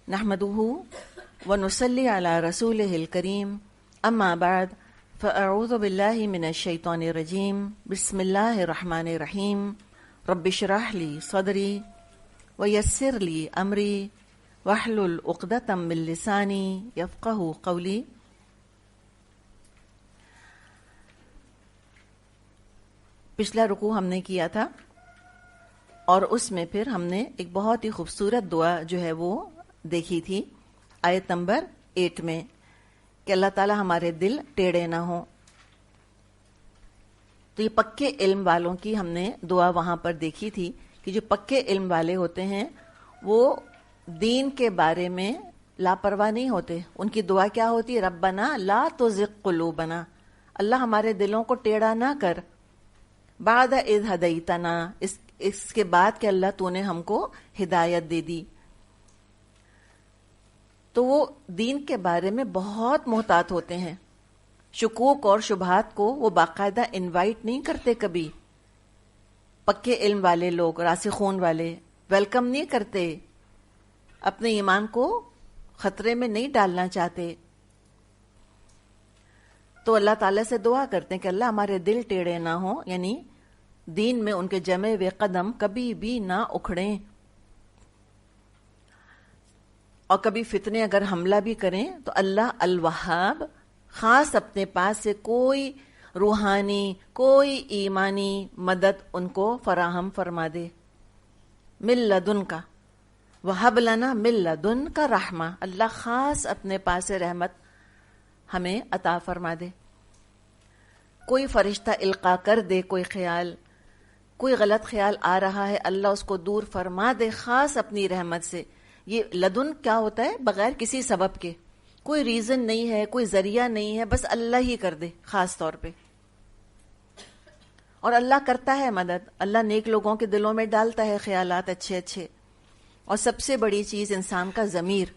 نحمده ونصلي على رسوله الكريم اما بعد فاعوذ بالله من الشيطان الرجيم بسم الله الرحمن الرحيم رب اشرح لي صدري ويسر لي امري واحلل عقدة من لساني يفقهوا قولي۔ پچھلا رکوع ہم نے کیا تھا اور اس میں پھر ہم نے ایک بہت ہی خوبصورت دعا جو ہے وہ دیکھی تھی آیت نمبر 8 میں کہ اللہ تعالی ہمارے دل ٹیڑھے نہ ہوں۔ تو یہ پکے علم والوں کی ہم نے دعا وہاں پر دیکھی تھی کہ جو پکے علم والے ہوتے ہیں وہ دین کے بارے میں لاپرواہ نہیں ہوتے۔ ان کی دعا کیا ہوتی ہے؟ ربنا لا تزغ قلوبنا، اللہ ہمارے دلوں کو ٹیڑھا نہ کر، بعد اذ ہدیتنا، اس کے بعد کہ اللہ تو نے ہم کو ہدایت دے دی۔ تو وہ دین کے بارے میں بہت محتاط ہوتے ہیں، شکوک اور شبہات کو وہ باقاعدہ انوائٹ نہیں کرتے، کبھی پکے علم والے لوگ، راسخون والے ویلکم نہیں کرتے، اپنے ایمان کو خطرے میں نہیں ڈالنا چاہتے۔ تو اللہ تعالیٰ سے دعا کرتے ہیں کہ اللہ ہمارے دل ٹیڑھے نہ ہوں، یعنی دین میں ان کے جمے ہوئے قدم کبھی بھی نہ اکھڑیں، اور کبھی فتنے اگر حملہ بھی کریں تو اللہ الوہاب خاص اپنے پاس سے کوئی روحانی کوئی ایمانی مدد ان کو فراہم فرما دے۔ من لدن کا وہب لنا من لدن کا رحمہ، اللہ خاص اپنے پاس سے رحمت ہمیں عطا فرما دے۔ کوئی فرشتہ القاء کر دے، کوئی خیال، کوئی غلط خیال آ رہا ہے، اللہ اس کو دور فرما دے خاص اپنی رحمت سے۔ یہ لدن کیا ہوتا ہے؟ بغیر کسی سبب کے، کوئی ریزن نہیں ہے، کوئی ذریعہ نہیں ہے، بس اللہ ہی کر دے خاص طور پہ۔ اور اللہ کرتا ہے مدد، اللہ نیک لوگوں کے دلوں میں ڈالتا ہے خیالات اچھے اچھے۔ اور سب سے بڑی چیز انسان کا ضمیر،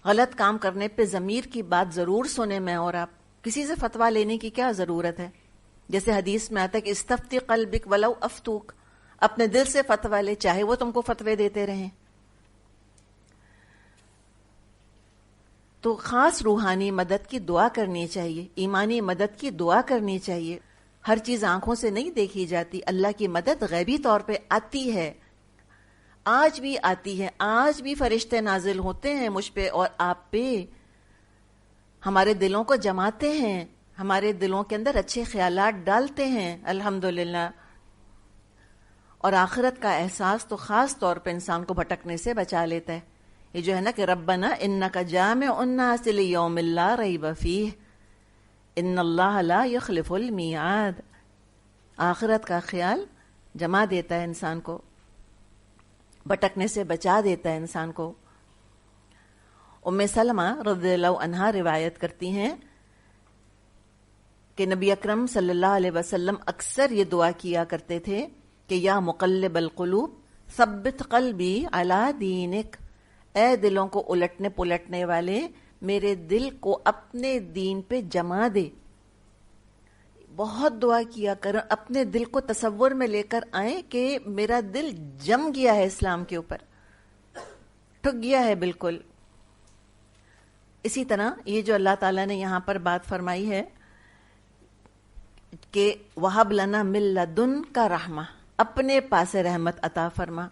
غلط کام کرنے پہ ضمیر کی بات ضرور سنیں میں اور آپ۔ کسی سے فتویٰ لینے کی کیا ضرورت ہے؟ جیسے حدیث میں آتا ہے کہ استفتی قلبک ولو افتوک، اپنے دل سے فتویٰ لے چاہے وہ تم کو فتوے دیتے رہیں۔ تو خاص روحانی مدد کی دعا کرنی چاہیے، ایمانی مدد کی دعا کرنی چاہیے۔ ہر چیز آنکھوں سے نہیں دیکھی جاتی، اللہ کی مدد غیبی طور پہ آتی ہے، آج بھی آتی ہے، آج بھی فرشتے نازل ہوتے ہیں مجھ پہ اور آپ پہ، ہمارے دلوں کو جماتے ہیں، ہمارے دلوں کے اندر اچھے خیالات ڈالتے ہیں الحمدللہ۔ اور آخرت کا احساس تو خاص طور پہ انسان کو بھٹکنے سے بچا لیتا ہے۔ یہ جو ہے نا کہ ربنا انک جامع الناس لیوم لا ریب فیہ ان اللہ لا یخلف المیعاد، آخرت کا خیال جما دیتا ہے انسان کو، بھٹکنے سے بچا دیتا ہے انسان کو۔ ام سلمہ رضی اللہ عنہا روایت کرتی ہیں کہ نبی اکرم صلی اللہ علیہ وسلم اکثر یہ دعا کیا کرتے تھے کہ یا مقلب القلوب ثبت قلبی علی دینک، اے دلوں کو الٹنے پلٹنے والے میرے دل کو اپنے دین پہ جما دے۔ بہت دعا کیا کریں، اپنے دل کو تصور میں لے کر آئیں کہ میرا دل جم گیا ہے اسلام کے اوپر، ٹھک گیا ہے بالکل۔ اسی طرح یہ جو اللہ تعالیٰ نے یہاں پر بات فرمائی ہے کہ وہب لنا من لدن کا رحمہ، اپنے پاس رحمت عطا فرما،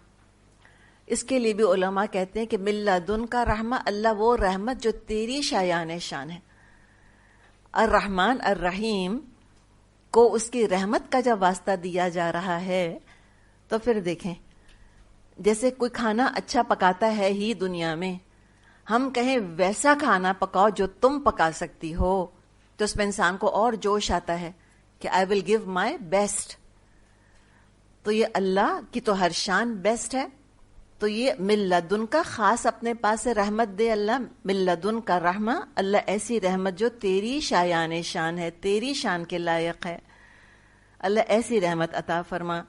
اس کے لیے بھی علماء کہتے ہیں کہ من لدن کا رحمہ، اللہ وہ رحمت جو تیری شایان شان ہے۔ الرحمن الرحیم کو اس کی رحمت کا جب واسطہ دیا جا رہا ہے تو پھر دیکھیں، جیسے کوئی کھانا اچھا پکاتا ہے ہی دنیا میں، ہم کہیں ویسا کھانا پکاؤ جو تم پکا سکتی ہو، تو اس میں انسان کو اور جوش آتا ہے کہ آئی ول گیو مائی بیسٹ۔ تو یہ اللہ کی تو ہر شان بیسٹ ہے، تو یہ من لدن کا خاص اپنے پاس سے رحمت دے اللہ، من لدن کا رحمہ، اللہ ایسی رحمت جو تیری شایان شان ہے، تیری شان کے لائق ہے، اللہ ایسی رحمت عطا فرما۔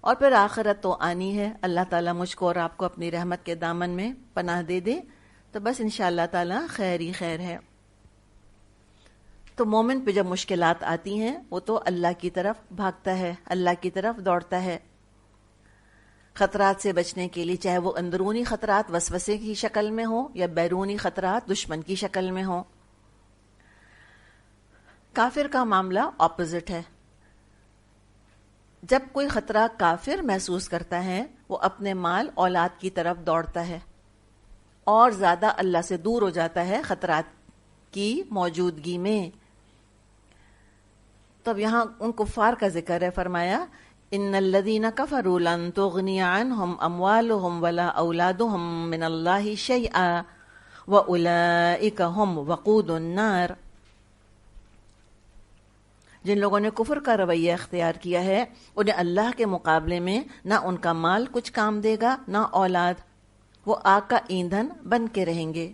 اور پھر آخرت تو آنی ہے، اللہ تعالیٰ مجھ کو اور آپ کو اپنی رحمت کے دامن میں پناہ دے دے، تو بس انشاءاللہ تعالیٰ خیر ہی خیر ہے۔ تو مومن پہ جب مشکلات آتی ہیں وہ تو اللہ کی طرف بھاگتا ہے، اللہ کی طرف دوڑتا ہے۔ خطرات سے بچنے کے لیے، چاہے وہ اندرونی خطرات وسوسے کی شکل میں ہو یا بیرونی خطرات دشمن کی شکل میں ہو۔ کافر کا معاملہ اپوزٹ ہے۔ جب کوئی خطرہ کافر محسوس کرتا ہے، وہ اپنے مال اولاد کی طرف دوڑتا ہے اور زیادہ اللہ سے دور ہو جاتا ہے خطرات کی موجودگی میں۔ تو اب یہاں ان کفار کا ذکر ہے، فرمایا ان الذین کفروا لن تغنی عنہم اموالہم ولا اولادہم من اللہ شیئا واولئک ہم وقود النار۔ جن لوگوں نے کفر کا رویہ اختیار کیا ہے، انہیں اللہ کے مقابلے میں نہ ان کا مال کچھ کام دے گا نہ اولاد، وہ آگ کا ایندھن بن کے رہیں گے۔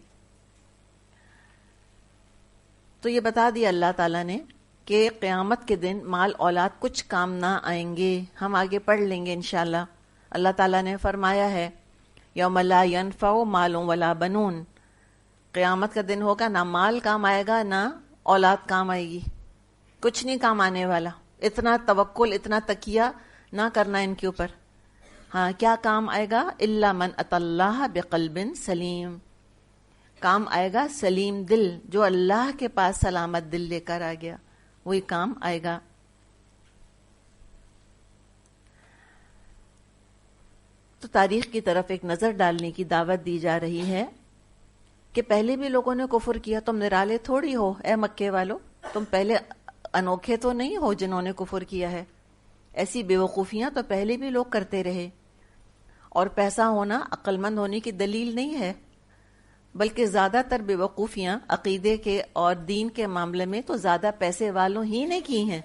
تو یہ بتا دیا اللہ تعالیٰ نے کہ قیامت کے دن مال اولاد کچھ کام نہ آئیں گے۔ ہم آگے پڑھ لیں گے انشاءاللہ۔ اللہ تعالیٰ نے فرمایا ہے یوم لا ینفع مال ولا بنون، قیامت کا دن ہوگا نہ مال کام آئے گا نہ اولاد کام آئے گی، کچھ نہیں کام آنے والا۔ اتنا توکل، اتنا تکیہ نہ کرنا ان کے اوپر۔ ہاں، کیا کام آئے گا؟ الا من اتی اللہ بقلب سلیم، کام آئے گا سلیم دل، جو اللہ کے پاس سلامت دل لے کر آ گیا، وہی کام آئے گا۔ تو تاریخ کی طرف ایک نظر ڈالنے کی دعوت دی جا رہی ہے کہ پہلے بھی لوگوں نے کفر کیا، تم نرالے تھوڑی ہو اے مکے والو، تم پہلے انوکھے تو نہیں ہو جنہوں نے کفر کیا ہے۔ ایسی بیوقوفیاں تو پہلے بھی لوگ کرتے رہے، اور پیسہ ہونا عقل مند ہونے کی دلیل نہیں ہے، بلکہ زیادہ تر بیوقوفیاں عقیدے کے اور دین کے معاملے میں تو زیادہ پیسے والوں ہی نے کی ہیں۔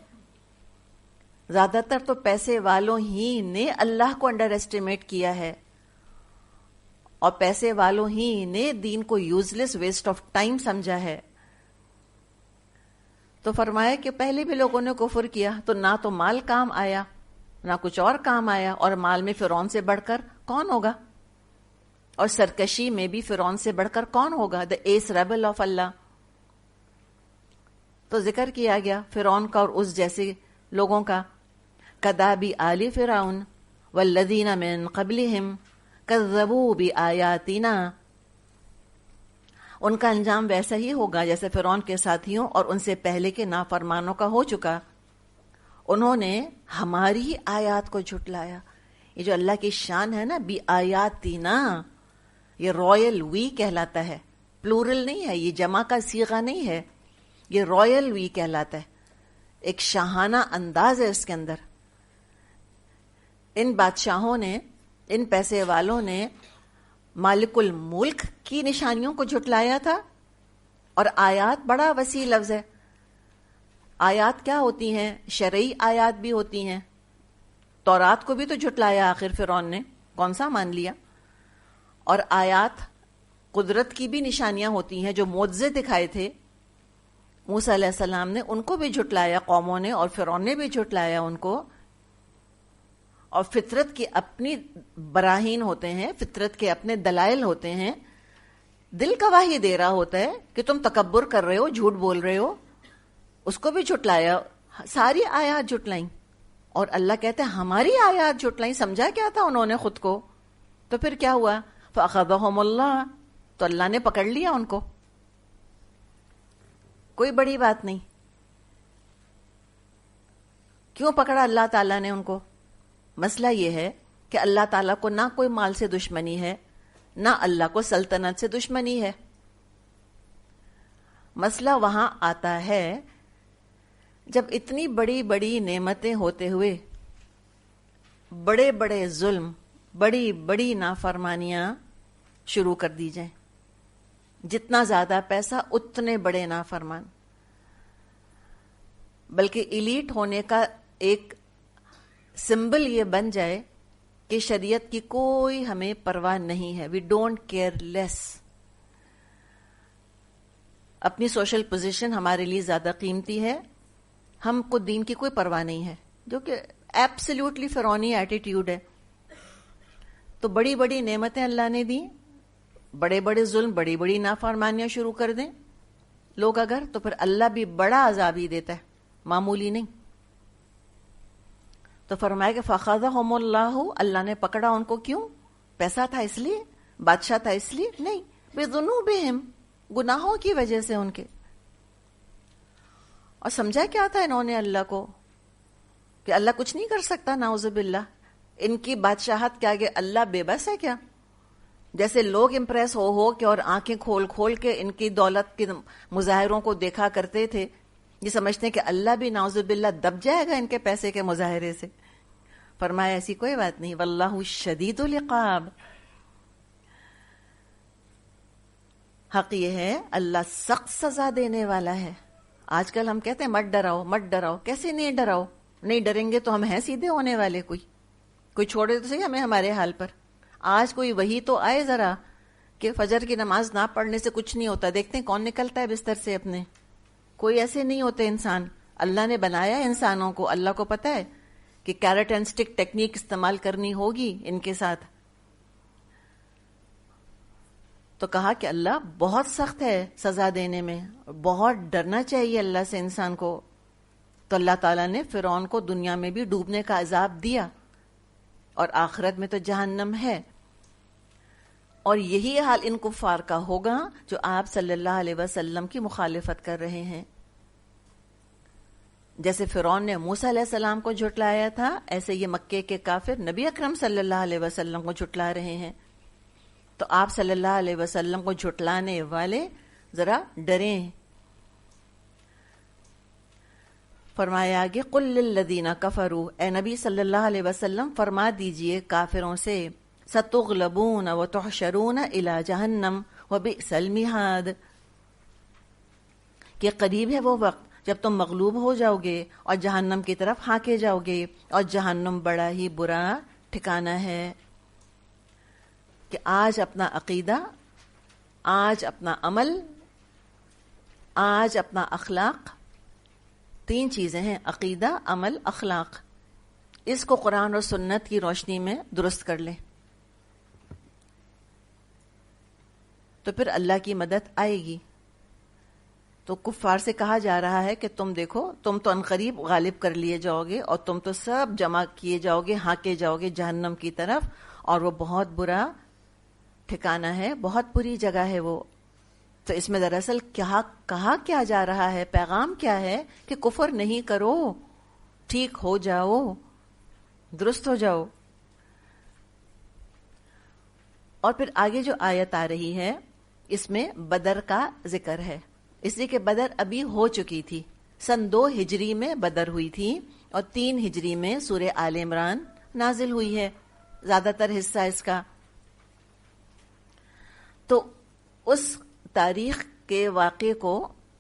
زیادہ تر تو پیسے والوں ہی نے اللہ کو انڈر ایسٹیمیٹ کیا ہے، اور پیسے والوں ہی نے دین کو useless waste of time سمجھا ہے۔ تو فرمایا کہ پہلے بھی لوگوں نے کفر کیا، تو نہ تو مال کام آیا نہ کچھ اور کام آیا، اور مال میں فرعون سے بڑھ کر کون ہوگا، اور سرکشی میں بھی فرعون سے بڑھ کر کون ہوگا، the ace rebel of اللہ۔ تو ذکر کیا گیا فرعون کا اور اس جیسے لوگوں کا، کداب آل فرعون والذین من قبلہم کذبوا بآیاتنا، ان کا انجام ویسا ہی ہوگا جیسے فرعون کے ساتھیوں اور ان سے پہلے کے نافرمانوں کا ہو چکا۔ انہوں نے ہماری آیات کو جھٹلایا۔ یہ جو اللہ کی شان ہے نا، بی آیاتنا، یہ رائل وی کہلاتا ہے، پلورل نہیں ہے، یہ جمع کا صیغہ نہیں ہے، یہ رائل وی کہلاتا ہے، ایک شاہانہ انداز ہے اس کے اندر۔ ان بادشاہوں نے، ان پیسے والوں نے مالک الملک کی نشانیوں کو جھٹلایا تھا۔ اور آیات بڑا وسیع لفظ ہے۔ آیات کیا ہوتی ہیں؟ شرعی آیات بھی ہوتی ہیں۔ تورات کو بھی تو جھٹلایا آخر فرعون نے، کون سا مان لیا؟ اور آیات قدرت کی بھی نشانیاں ہوتی ہیں، جو معجزے دکھائے تھے موسیٰ علیہ السلام نے، ان کو بھی جھٹلایا قوموں نے، اور فرعون نے بھی جھٹلایا ان کو۔ اور فطرت کی اپنی براہین ہوتے ہیں، فطرت کے اپنے دلائل ہوتے ہیں، دل گواہی دے رہا ہوتا ہے کہ تم تکبر کر رہے ہو، جھوٹ بول رہے ہو، اس کو بھی جھٹلایا، ساری آیات جھٹلائیں۔ اور اللہ کہتے ہیں ہماری آیات جھٹلائیں۔ سمجھا کیا تھا انہوں نے خود کو؟ تو پھر کیا ہوا؟ فَأَخَذَهُمُ اللَّهُ، تو اللہ نے پکڑ لیا ان کو، کوئی بڑی بات نہیں۔ کیوں پکڑا اللہ تعالیٰ نے ان کو؟ مسئلہ یہ ہے کہ اللہ تعالیٰ کو نہ کوئی مال سے دشمنی ہے، نہ اللہ کو سلطنت سے دشمنی ہے۔ مسئلہ وہاں آتا ہے جب اتنی بڑی بڑی نعمتیں ہوتے ہوئے بڑے بڑے ظلم، بڑی بڑی نافرمانیاں شروع کر دی جائیں۔ جتنا زیادہ پیسہ اتنے بڑے نافرمان، بلکہ ایلیٹ ہونے کا ایک سمبل یہ بن جائے کہ شریعت کی کوئی ہمیں پرواہ نہیں ہے، وی ڈونٹ کیئر لیس۔ اپنی سوشل پوزیشن ہمارے لیے زیادہ قیمتی ہے، ہم کو دین کی کوئی پرواہ نہیں ہے، جو کہ ایبسلیوٹلی فرعونی ایٹیٹیوڈ ہے۔ تو بڑی بڑی نعمتیں اللہ نے دی، بڑے بڑے ظلم، بڑی بڑی نافرمانیاں شروع کر دیں لوگ اگر، تو پھر اللہ بھی بڑا عذاب ہی دیتا ہے، معمولی نہیں۔ تو فرمایا کہ فَأَخَذَهُمُ اللَّهُ، اللہ نے پکڑا ان کو. کیوں؟ پیسہ تھا اس لیے؟ بادشاہ تھا اس لیے؟ نہیں، بِذُنُوبِهِمْ، گناہوں کی وجہ سے ان کے. اور سمجھا کیا تھا انہوں نے اللہ کو کہ اللہ کچھ نہیں کر سکتا، نعوذ باللہ. ان کی بادشاہت کے آگے اللہ بے بس ہے کیا؟ جیسے لوگ امپریس ہو کے اور آنکھیں کھول کھول کے ان کی دولت کے مظاہروں کو دیکھا کرتے تھے، یہ سمجھتے ہیں کہ اللہ بھی نعوذ باللہ دب جائے گا ان کے پیسے کے مظاہرے سے. فرمایا ایسی کوئی بات نہیں، واللہ شدید العقاب. حق یہ ہے اللہ سخت سزا دینے والا ہے. آج کل ہم کہتے ہیں مت ڈراؤ مت ڈراؤ. کیسے نہیں ڈراؤ؟ نہیں ڈریں گے تو ہم ہیں سیدھے ہونے والے. کوئی چھوڑے تو صحیح ہمیں ہمارے حال پر. آج کوئی وہی تو آئے ذرا کہ فجر کی نماز نہ پڑھنے سے کچھ نہیں ہوتا. دیکھتے ہیں کون نکلتا ہے بستر سے اپنے. کوئی ایسے نہیں ہوتے انسان. اللہ نے بنایا انسانوں کو، اللہ کو پتہ ہے کہ کیرٹ اینڈ سٹک ٹیکنیک استعمال کرنی ہوگی ان کے ساتھ. تو کہا کہ اللہ بہت سخت ہے سزا دینے میں، بہت ڈرنا چاہیے اللہ سے انسان کو. تو اللہ تعالیٰ نے فرعون کو دنیا میں بھی ڈوبنے کا عذاب دیا اور آخرت میں تو جہنم ہے. اور یہی حال ان کفار کا ہوگا جو آپ صلی اللہ علیہ وسلم کی مخالفت کر رہے ہیں. جیسے فرعون نے موسیٰ علیہ السلام کو جھٹلایا تھا، ایسے یہ مکے کے کافر نبی اکرم صلی اللہ علیہ وسلم کو جھٹلا رہے ہیں. تو آپ صلی اللہ علیہ وسلم کو جھٹلانے والے ذرا ڈریں. فرمایا آگے قل للذین کفروا، اے نبی صلی اللہ علیہ وسلم فرما دیجئے کافروں سے، ستغلبون وتحشرون الی جہنم وبئس المہاد، کہ قریب ہے وہ وقت جب تم مغلوب ہو جاؤ گے اور جہنم کی طرف ہانکے جاؤ گے، اور جہنم بڑا ہی برا ٹھکانہ ہے. کہ آج اپنا عقیدہ، آج اپنا عمل، آج اپنا اخلاق، تین چیزیں ہیں، عقیدہ، عمل، اخلاق. اس کو قرآن اور سنت کی روشنی میں درست کر لیں تو پھر اللہ کی مدد آئے گی. تو کفار سے کہا جا رہا ہے کہ تم دیکھو، تم تو عنقریب غالب کر لیے جاؤ گے اور تم تو سب جمع کیے جاؤ گے، ہانکے جاؤ گے جہنم کی طرف، اور وہ بہت برا ٹھکانہ ہے، بہت بری جگہ ہے وہ. تو اس میں دراصل کیا کہا کیا جا رہا ہے، پیغام کیا ہے کہ کفر نہیں کرو، ٹھیک ہو جاؤ، درست ہو جاؤ. اور پھر آگے جو آیت آ رہی ہے اس میں بدر کا ذکر ہے، اس لیے کہ بدر ابھی ہو چکی تھی. سن 2 ہجری میں بدر ہوئی تھی اور 3 ہجری میں سورہ آل عمران نازل ہوئی ہے، زیادہ تر حصہ اس کا. تو اس تاریخ کے واقعے کو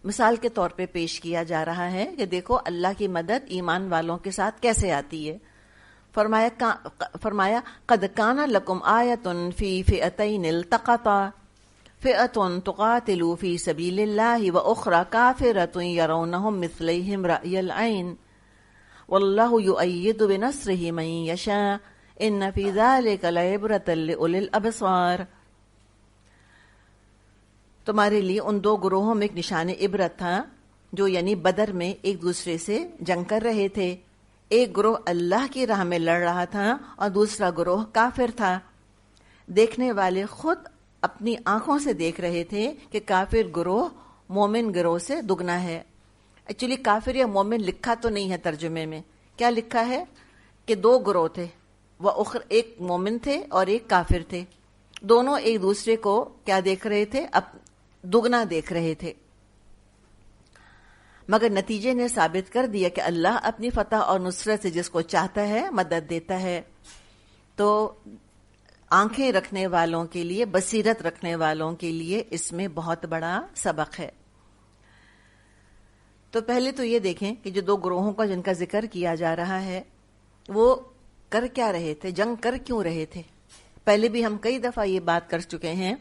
مثال کے طور پہ پیش کیا جا رہا ہے کہ دیکھو اللہ کی مدد ایمان والوں کے ساتھ کیسے آتی ہے. فرمایا قد کان لکم آیۃ فی فئتین التقطا فئۃ تقاتل فی سبیل اللہ واخری کافرۃ یرونہم مثلیہم رأی العین واللہ یؤید بنصرہ من یشاء ان فی ذلک لعبرۃ لأولی الابصار. تمہارے لیے ان 2 گروہوں میں ایک نشان عبرت تھا جو یعنی بدر میں ایک دوسرے سے جنگ کر رہے تھے. ایک گروہ اللہ کی راہ میں لڑ رہا تھا اور دوسرا گروہ کافر تھا. دیکھنے والے خود اپنی آنکھوں سے دیکھ رہے تھے کہ کافر گروہ مومن گروہ سے دگنا ہے. ایکچولی کافر یا مومن لکھا تو نہیں ہے ترجمے میں. کیا لکھا ہے کہ 2 گروہ تھے، وہ ایک مومن تھے اور ایک کافر تھے. دونوں ایک دوسرے کو کیا دیکھ رہے تھے؟ دگنا دیکھ رہے تھے. مگر نتیجے نے ثابت کر دیا کہ اللہ اپنی فتح اور نصرت سے جس کو چاہتا ہے مدد دیتا ہے. تو آنکھیں رکھنے والوں کے لیے، بصیرت رکھنے والوں کے لیے اس میں بہت بڑا سبق ہے. تو پہلے تو یہ دیکھیں کہ جو 2 گروہوں کا جن کا ذکر کیا جا رہا ہے وہ کر کیا رہے تھے، جنگ کر کیوں رہے تھے. پہلے بھی ہم کئی دفعہ یہ بات کر چکے ہیں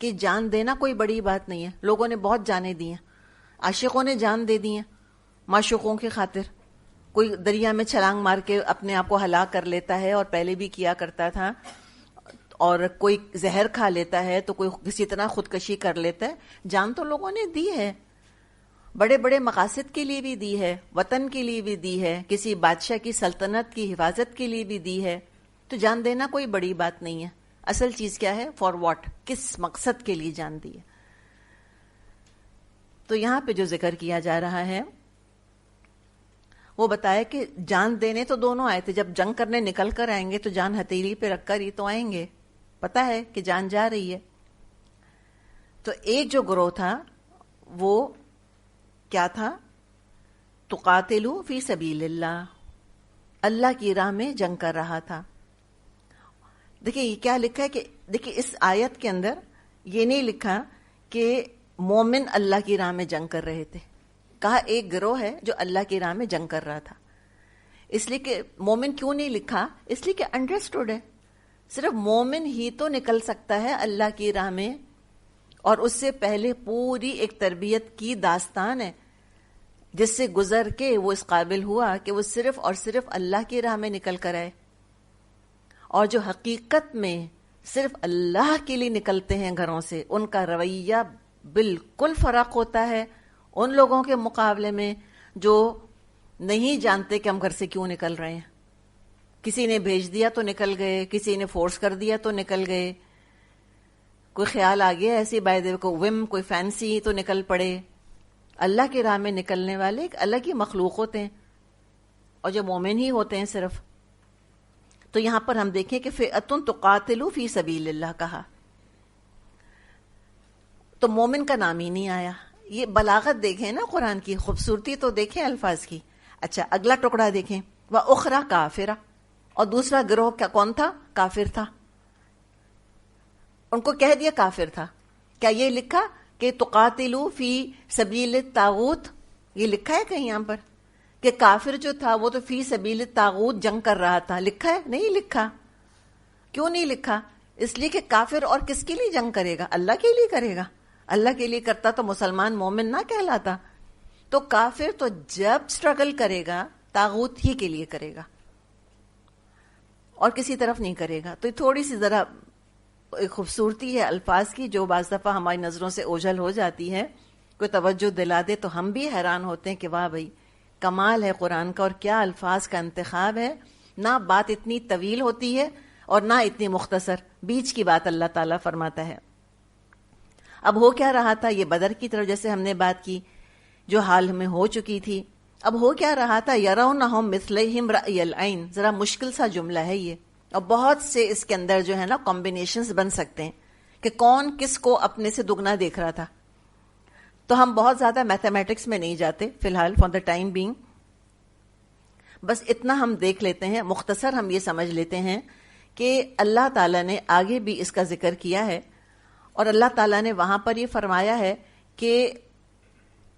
کہ جان دینا کوئی بڑی بات نہیں ہے. لوگوں نے بہت جانیں دی ہیں، عاشقوں نے جان دے دی ہیں معشوقوں کی خاطر. کوئی دریا میں چھلانگ مار کے اپنے آپ کو ہلاک کر لیتا ہے اور پہلے بھی کیا کرتا تھا، اور کوئی زہر کھا لیتا ہے، تو کوئی کسی طرح خودکشی کر لیتا ہے. جان تو لوگوں نے دی ہے. بڑے بڑے مقاصد کے لیے بھی دی ہے، وطن کے لیے بھی دی ہے، کسی بادشاہ کی سلطنت کی حفاظت کے لیے بھی دی ہے. تو جان دینا کوئی بڑی بات نہیں ہے. اصل چیز کیا ہے؟ فار واٹ، کس مقصد کے لیے جان دی ہے. تو یہاں پہ جو ذکر کیا جا رہا ہے وہ بتایا کہ جان دینے تو دونوں آئے تھے. جب جنگ کرنے نکل کر آئیں گے تو جان ہتھیلی پہ رکھ کر ہی تو آئیں گے، پتا ہے کہ جان جا رہی ہے. تو ایک جو گروہ تھا وہ کیا تھا؟ تقاتلوا فی سبیل اللہ، اللہ کی راہ میں جنگ کر رہا تھا. دیکھیں یہ کیا لکھا ہے کہ دیکھیں اس آیت کے اندر یہ نہیں لکھا کہ مومن اللہ کی راہ میں جنگ کر رہے تھے. کہا ایک گروہ ہے جو اللہ کی راہ میں جنگ کر رہا تھا. اس لیے کہ مومن کیوں نہیں لکھا؟ اس لیے کہ انڈرسٹوڈ ہے صرف مومن ہی تو نکل سکتا ہے اللہ کی راہ میں، اور اس سے پہلے پوری ایک تربیت کی داستان ہے جس سے گزر کے وہ اس قابل ہوا کہ وہ صرف اور صرف اللہ کی راہ میں نکل کر آئے. اور جو حقیقت میں صرف اللہ کے لیے نکلتے ہیں گھروں سے، ان کا رویہ بالکل فرق ہوتا ہے ان لوگوں کے مقابلے میں جو نہیں جانتے کہ ہم گھر سے کیوں نکل رہے ہیں. کسی نے بھیج دیا تو نکل گئے، کسی نے فورس کر دیا تو نکل گئے، کوئی خیال آ گیا ایسی بائی دے کو وم، کوئی فینسی تو نکل پڑے. اللہ کی راہ میں نکلنے والے ایک الگ ہی مخلوق ہوتے ہیں، اور جو مومن ہی ہوتے ہیں صرف. تو یہاں پر ہم دیکھیں کہ فئۃ تقاتل فی سبیل اللہ کہا تو مومن کا نام ہی نہیں آیا. یہ بلاغت دیکھیں نا قرآن کی، خوبصورتی تو دیکھیں الفاظ کی. اچھا اگلا ٹکڑا دیکھیں، وَأُخْرَى کافرہ، اور دوسرا گروہ کیا کون تھا؟ کافر تھا. ان کو کہہ دیا کافر تھا. کیا یہ لکھا کہ تقاتلوا فی سبیل الطاغوت؟ یہ لکھا ہے کہیں یہاں پر کہ کافر جو تھا وہ تو فی سبیل الطاغوت جنگ کر رہا تھا؟ لکھا ہے؟ نہیں لکھا. کیوں نہیں لکھا؟ اس لیے کہ کافر اور کس کے لیے جنگ کرے گا؟ اللہ کے لیے کرے گا. اللہ کے لیے کرتا تو مسلمان مومن نہ کہلاتا. تو کافر تو جب سٹرگل کرے گا طاغوت ہی کے لیے کرے گا اور کسی طرف نہیں کرے گا. تو تھوڑی سی ذرا خوبصورتی ہے الفاظ کی جو بعض دفعہ ہماری نظروں سے اوجھل ہو جاتی ہے. کوئی توجہ دلا دے تو ہم بھی حیران ہوتے ہیں کہ واہ بھائی کمال ہے قرآن کا، اور کیا الفاظ کا انتخاب ہے. نہ بات اتنی طویل ہوتی ہے اور نہ اتنی مختصر، بیچ کی بات اللہ تعالیٰ فرماتا ہے. اب ہو کیا رہا تھا؟ یہ بدر کی طرف جیسے ہم نے بات کی جو حال میں ہو چکی تھی. اب ہو کیا رہا تھا؟ یرونہم مثلہم رأی العین. ذرا مشکل سا جملہ ہے یہ، اور بہت سے اس کے اندر جو ہے نا کمبینیشنز بن سکتے ہیں کہ کون کس کو اپنے سے دگنا دیکھ رہا تھا. تو ہم بہت زیادہ میتھمیٹکس میں نہیں جاتے فی الحال فار دا ٹائم بینگ. بس اتنا ہم دیکھ لیتے ہیں، مختصر ہم یہ سمجھ لیتے ہیں کہ اللہ تعالیٰ نے آگے بھی اس کا ذکر کیا ہے، اور اللہ تعالیٰ نے وہاں پر یہ فرمایا ہے کہ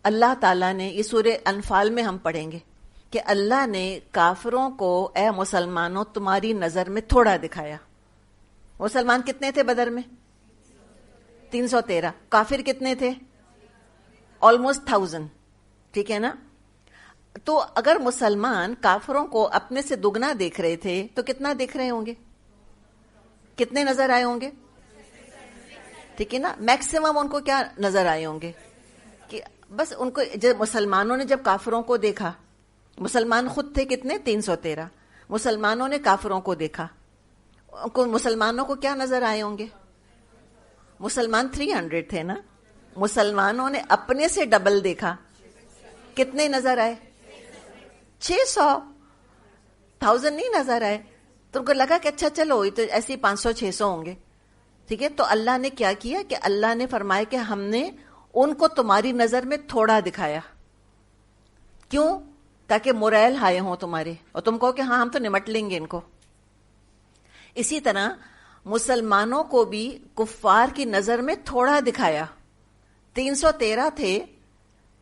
اللہ تعالیٰ نے، یہ سورہ انفال میں ہم پڑھیں گے کہ اللہ نے کافروں کو اے مسلمانوں تمہاری نظر میں تھوڑا دکھایا. مسلمان کتنے تھے بدر میں؟ 313. کافر کتنے تھے؟ آلموسٹ 1000. ٹھیک ہے نا؟ تو اگر مسلمان کافروں کو اپنے سے دگنا دیکھ رہے تھے تو کتنا دیکھ رہے ہوں گے؟ کتنے نظر آئے ہوں گے؟ ٹھیک ہے نا؟ میکسیمم ان کو کیا نظر آئے ہوں گے کہ بس ان کو جب مسلمانوں نے جب کافروں کو دیکھا، مسلمان خود تھے کتنے؟ 313. مسلمانوں نے کافروں کو دیکھا، مسلمانوں کو کیا نظر آئے ہوں گے؟ مسلمان 300 تھے نا، مسلمانوں نے اپنے سے ڈبل دیکھا، کتنے نظر آئے؟ 600. 1000 نہیں نظر آئے. تو ان کو لگا کہ اچھا چلو یہ تو ایسے 500-600 ہوں گے. ٹھیک ہے، تو اللہ نے کیا کیا کہ اللہ نے فرمایا کہ ہم نے ان کو تمہاری نظر میں تھوڑا دکھایا. کیوں؟ تاکہ موریل ہائے ہوں تمہارے، اور تم کہو کہ ہاں ہم تو نمٹ لیں گے ان کو. اسی طرح مسلمانوں کو بھی کفار کی نظر میں تھوڑا دکھایا. 313 تھے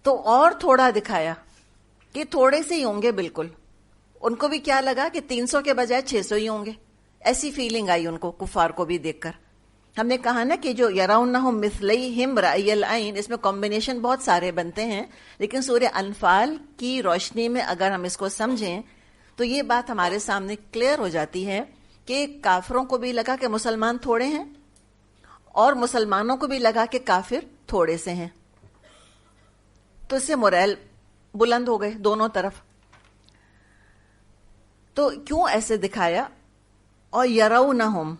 تو اور تھوڑا دکھایا کہ تھوڑے سے ہی ہوں گے بالکل. ان کو بھی کیا لگا کہ 300 کے بجائے 600 ہی ہوں گے. ایسی فیلنگ آئی ان کو کفار کو بھی دیکھ کر. ہم نے کہا نا کہ جو یرونہم مثلیہم رأی العین، اس میں کمبینیشن بہت سارے بنتے ہیں، لیکن سورہ انفال کی روشنی میں اگر ہم اس کو سمجھیں تو یہ بات ہمارے سامنے کلیئر ہو جاتی ہے کہ کافروں کو بھی لگا کہ مسلمان تھوڑے ہیں اور مسلمانوں کو بھی لگا کہ کافر تھوڑے سے ہیں. تو اس سے موریل بلند ہو گئے دونوں طرف. تو کیوں ایسے دکھایا؟ اور یرونہم،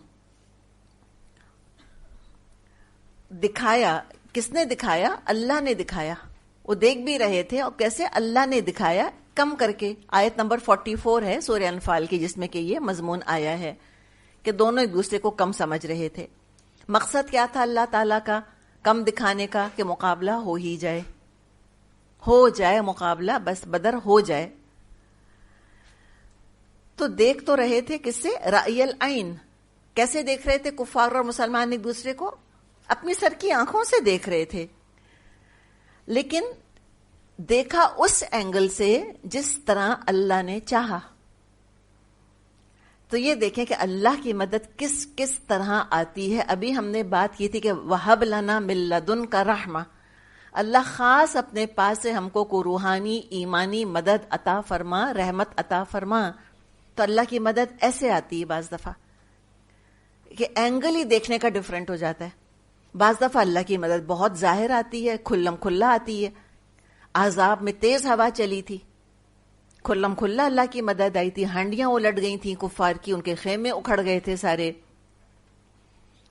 دکھایا کس نے دکھایا؟ اللہ نے دکھایا. وہ دیکھ بھی رہے تھے، اور کیسے؟ اللہ نے دکھایا کم کر کے. آیت نمبر 44 ہے سورہ انفال کی، جس میں کہ یہ مضمون آیا ہے کہ دونوں ایک دوسرے کو کم سمجھ رہے تھے. مقصد کیا تھا اللہ تعالیٰ کا کم دکھانے کا؟ کہ مقابلہ ہو ہی جائے، ہو جائے مقابلہ، بس بدر ہو جائے. تو دیکھ تو رہے تھے کس سے؟ رأی العین. کیسے دیکھ رہے تھے کفار اور مسلمان ایک دوسرے کو؟ اپنی سر کی آنکھوں سے دیکھ رہے تھے، لیکن دیکھا اس اینگل سے جس طرح اللہ نے چاہا. تو یہ دیکھیں کہ اللہ کی مدد کس کس طرح آتی ہے. ابھی ہم نے بات کی تھی کہ وَهَبْ لَنَا مِن لَّدُنْكَ رَحْمَةً، اللہ خاص اپنے پاس سے ہم کو روحانی ایمانی مدد عطا فرما، رحمت عطا فرما. تو اللہ کی مدد ایسے آتی ہے بعض دفعہ کہ اینگل ہی دیکھنے کا ڈفرینٹ ہو جاتا ہے. بعض دفعہ اللہ کی مدد بہت ظاہر آتی ہے، کھلم کھلا آتی ہے. احزاب میں تیز ہوا چلی تھی، کھلم کھلا اللہ کی مدد آئی تھی. ہانڈیاں الٹ گئی تھیں کفار کی، ان کے خیمے اکھڑ گئے تھے سارے،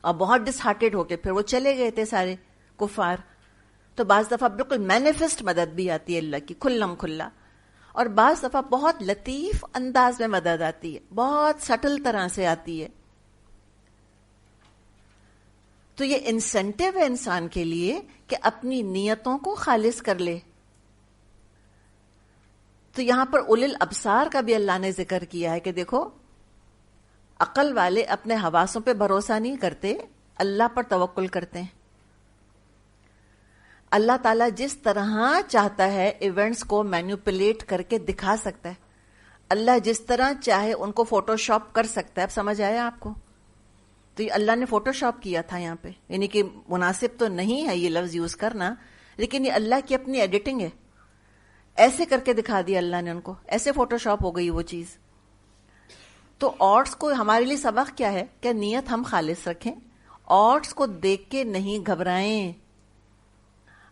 اور بہت ڈس ہارٹیڈ ہو کے پھر وہ چلے گئے تھے سارے کفار. تو بعض دفعہ بالکل مینیفسٹ مدد بھی آتی ہے اللہ کی کھلم کھلا، اور بعض دفعہ بہت لطیف انداز میں مدد آتی ہے، بہت سٹل طرح سے آتی ہے. تو یہ انسینٹیو ہے انسان کے لیے کہ اپنی نیتوں کو خالص کر لے. تو یہاں پر اولل الابصار کا بھی اللہ نے ذکر کیا ہے کہ دیکھو، عقل والے اپنے حواسوں پہ بھروسہ نہیں کرتے، اللہ پر توکل کرتے ہیں. اللہ تعالیٰ جس طرح چاہتا ہے ایونٹس کو مینیپولیٹ کر کے دکھا سکتا ہے. اللہ جس طرح چاہے ان کو فوٹو شاپ کر سکتا ہے. اب سمجھ آیا آپ کو؟ تو یہ اللہ نے فوٹو شاپ کیا تھا یہاں پہ، یعنی کہ مناسب تو نہیں ہے یہ لفظ یوز کرنا، لیکن یہ اللہ کی اپنی ایڈیٹنگ ہے. ایسے کر کے دکھا دیا اللہ نے ان کو، ایسے فوٹو شاپ ہو گئی وہ چیز. تو آڈس کو ہمارے لیے سبق کیا ہے کہ نیت ہم خالص رکھیں، آڈس کو دیکھ کے نہیں گھبرائیں.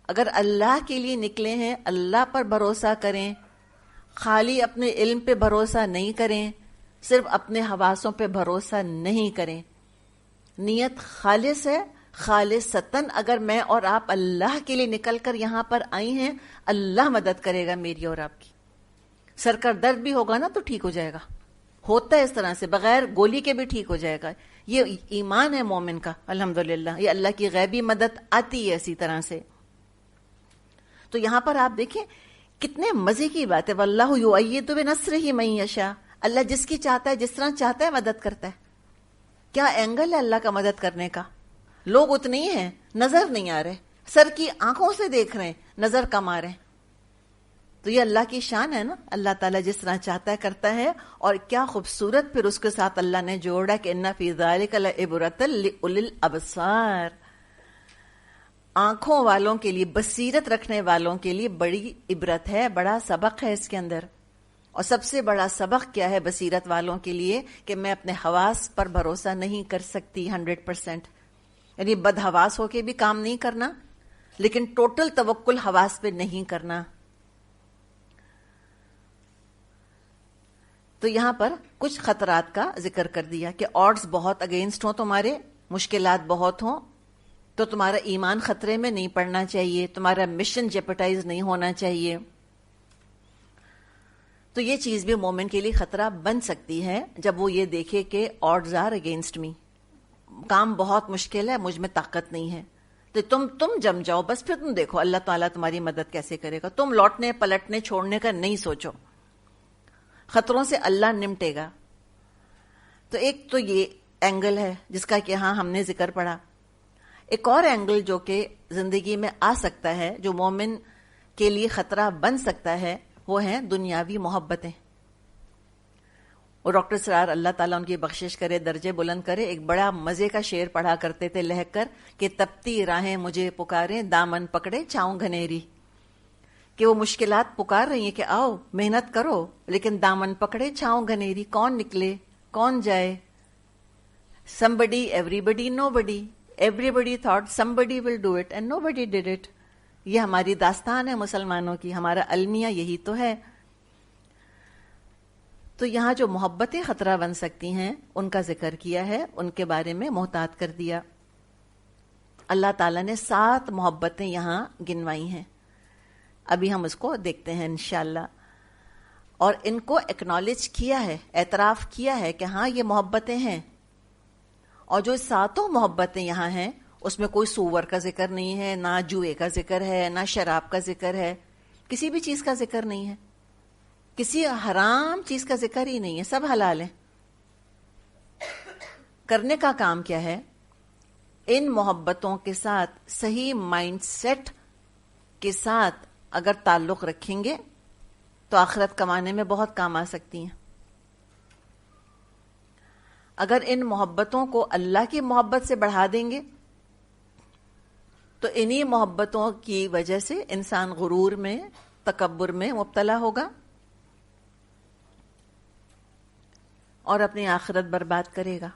اگر اللہ کے لیے نکلے ہیں اللہ پر بھروسہ کریں، خالی اپنے علم پہ بھروسہ نہیں کریں، صرف اپنے حواسوں پہ بھروسہ نہیں کریں. نیت خالص ہے، خالصتاً اگر میں اور آپ اللہ کے لیے نکل کر یہاں پر آئی ہیں، اللہ مدد کرے گا میری اور آپ کی. سر کا درد بھی ہوگا نا تو ٹھیک ہو جائے گا، ہوتا ہے اس طرح سے، بغیر گولی کے بھی ٹھیک ہو جائے گا. یہ ایمان ہے مومن کا الحمدللہ. یہ اللہ کی غیبی مدد آتی ہے اسی طرح سے. تو یہاں پر آپ دیکھیں کتنے مزے کی بات ہے، واللہ یؤید بنصرہ من یشاء. اللہ جس کی چاہتا ہے، جس طرح چاہتا ہے مدد کرتا ہے. کیا اینگل ہے اللہ کا مدد کرنے کا؟ لوگ اتنے ہی ہیں، نظر نہیں آ رہے، سر کی آنکھوں سے دیکھ رہے ہیں، نظر کم آ رہے ہیں. تو یہ اللہ کی شان ہے نا، اللہ تعالیٰ جس طرح چاہتا ہے کرتا ہے. اور کیا خوبصورت پھر اس کے ساتھ اللہ نے جوڑا کہ ان فی ذلک لعبرۃ لأولی الابصار. آنکھوں والوں کے لیے، بصیرت رکھنے والوں کے لیے بڑی عبرت ہے، بڑا سبق ہے اس کے اندر. اور سب سے بڑا سبق کیا ہے بصیرت والوں کے لیے؟ کہ میں اپنے حواس پر بھروسہ نہیں کر سکتی 100%. یعنی بد حواس ہو کے بھی کام نہیں کرنا، لیکن ٹوٹل توکل حواس پہ نہیں کرنا. تو یہاں پر کچھ خطرات کا ذکر کر دیا کہ آڈز بہت اگینسٹ ہوں، تمہارے مشکلات بہت ہوں، تو تمہارا ایمان خطرے میں نہیں پڑنا چاہیے، تمہارا مشن جیپٹائز نہیں ہونا چاہیے. تو یہ چیز بھی مومن کے لیے خطرہ بن سکتی ہے جب وہ یہ دیکھے کہ آڈز آر اگینسٹ می، کام بہت مشکل ہے، مجھ میں طاقت نہیں ہے. تو تم جم جاؤ بس، پھر تم دیکھو اللہ تعالیٰ تمہاری مدد کیسے کرے گا. تم لوٹنے پلٹنے چھوڑنے کا نہیں سوچو، خطروں سے اللہ نمٹے گا. تو ایک تو یہ اینگل ہے جس کا کہ ہم نے ذکر پڑھا. ایک اور اینگل جو کہ زندگی میں آ سکتا ہے، جو مومن کے لیے خطرہ بن سکتا ہے، وہ ہیں دنیاوی محبتیں. اور ڈاکٹر سرار اللہ تعالیٰ ان کی بخشش کرے، درجے بلند کرے، ایک بڑا مزے کا شعر پڑھا کرتے تھے لہک کر کہ تپتی راہیں مجھے پکاریں، دامن پکڑے چھاؤں گھنیری. کہ وہ مشکلات پکار رہی ہیں کہ آؤ محنت کرو، لیکن دامن پکڑے چھاؤں گھنیری. کون نکلے کون جائے؟ somebody, everybody, nobody. Everybody thought somebody will do it and nobody did it. یہ ہماری داستان ہے مسلمانوں کی، ہمارا المیہ یہی تو ہے۔ تو یہاں جو محبتیں خطرہ بن سکتی ہیں ان کا ذکر کیا ہے، ان کے بارے میں محتاط کر دیا۔ اللہ تعالیٰ نے 7 محبتیں یہاں گنوائی ہیں، ابھی ہم اس کو دیکھتے ہیں انشاءاللہ، اور ان کو ایکنالج کیا ہے، اعتراف کیا ہے کہ ہاں یہ محبتیں ہیں۔ اور جو 7 محبتیں یہاں ہیں اس میں کوئی سور کا ذکر نہیں ہے، نہ جوئے کا ذکر ہے، نہ شراب کا ذکر ہے، کسی بھی چیز کا ذکر نہیں ہے، کسی حرام چیز کا ذکر ہی نہیں ہے، سب حلال ہیں۔ کرنے کا کام کیا ہے؟ ان محبتوں کے ساتھ صحیح مائنڈ سیٹ کے ساتھ اگر تعلق رکھیں گے تو آخرت کمانے میں بہت کام آ سکتی ہیں۔ اگر ان محبتوں کو اللہ کی محبت سے بڑھا دیں گے تو انہی محبتوں کی وجہ سے انسان غرور میں، تکبر میں مبتلا ہوگا اور اپنی آخرت برباد کرے گا۔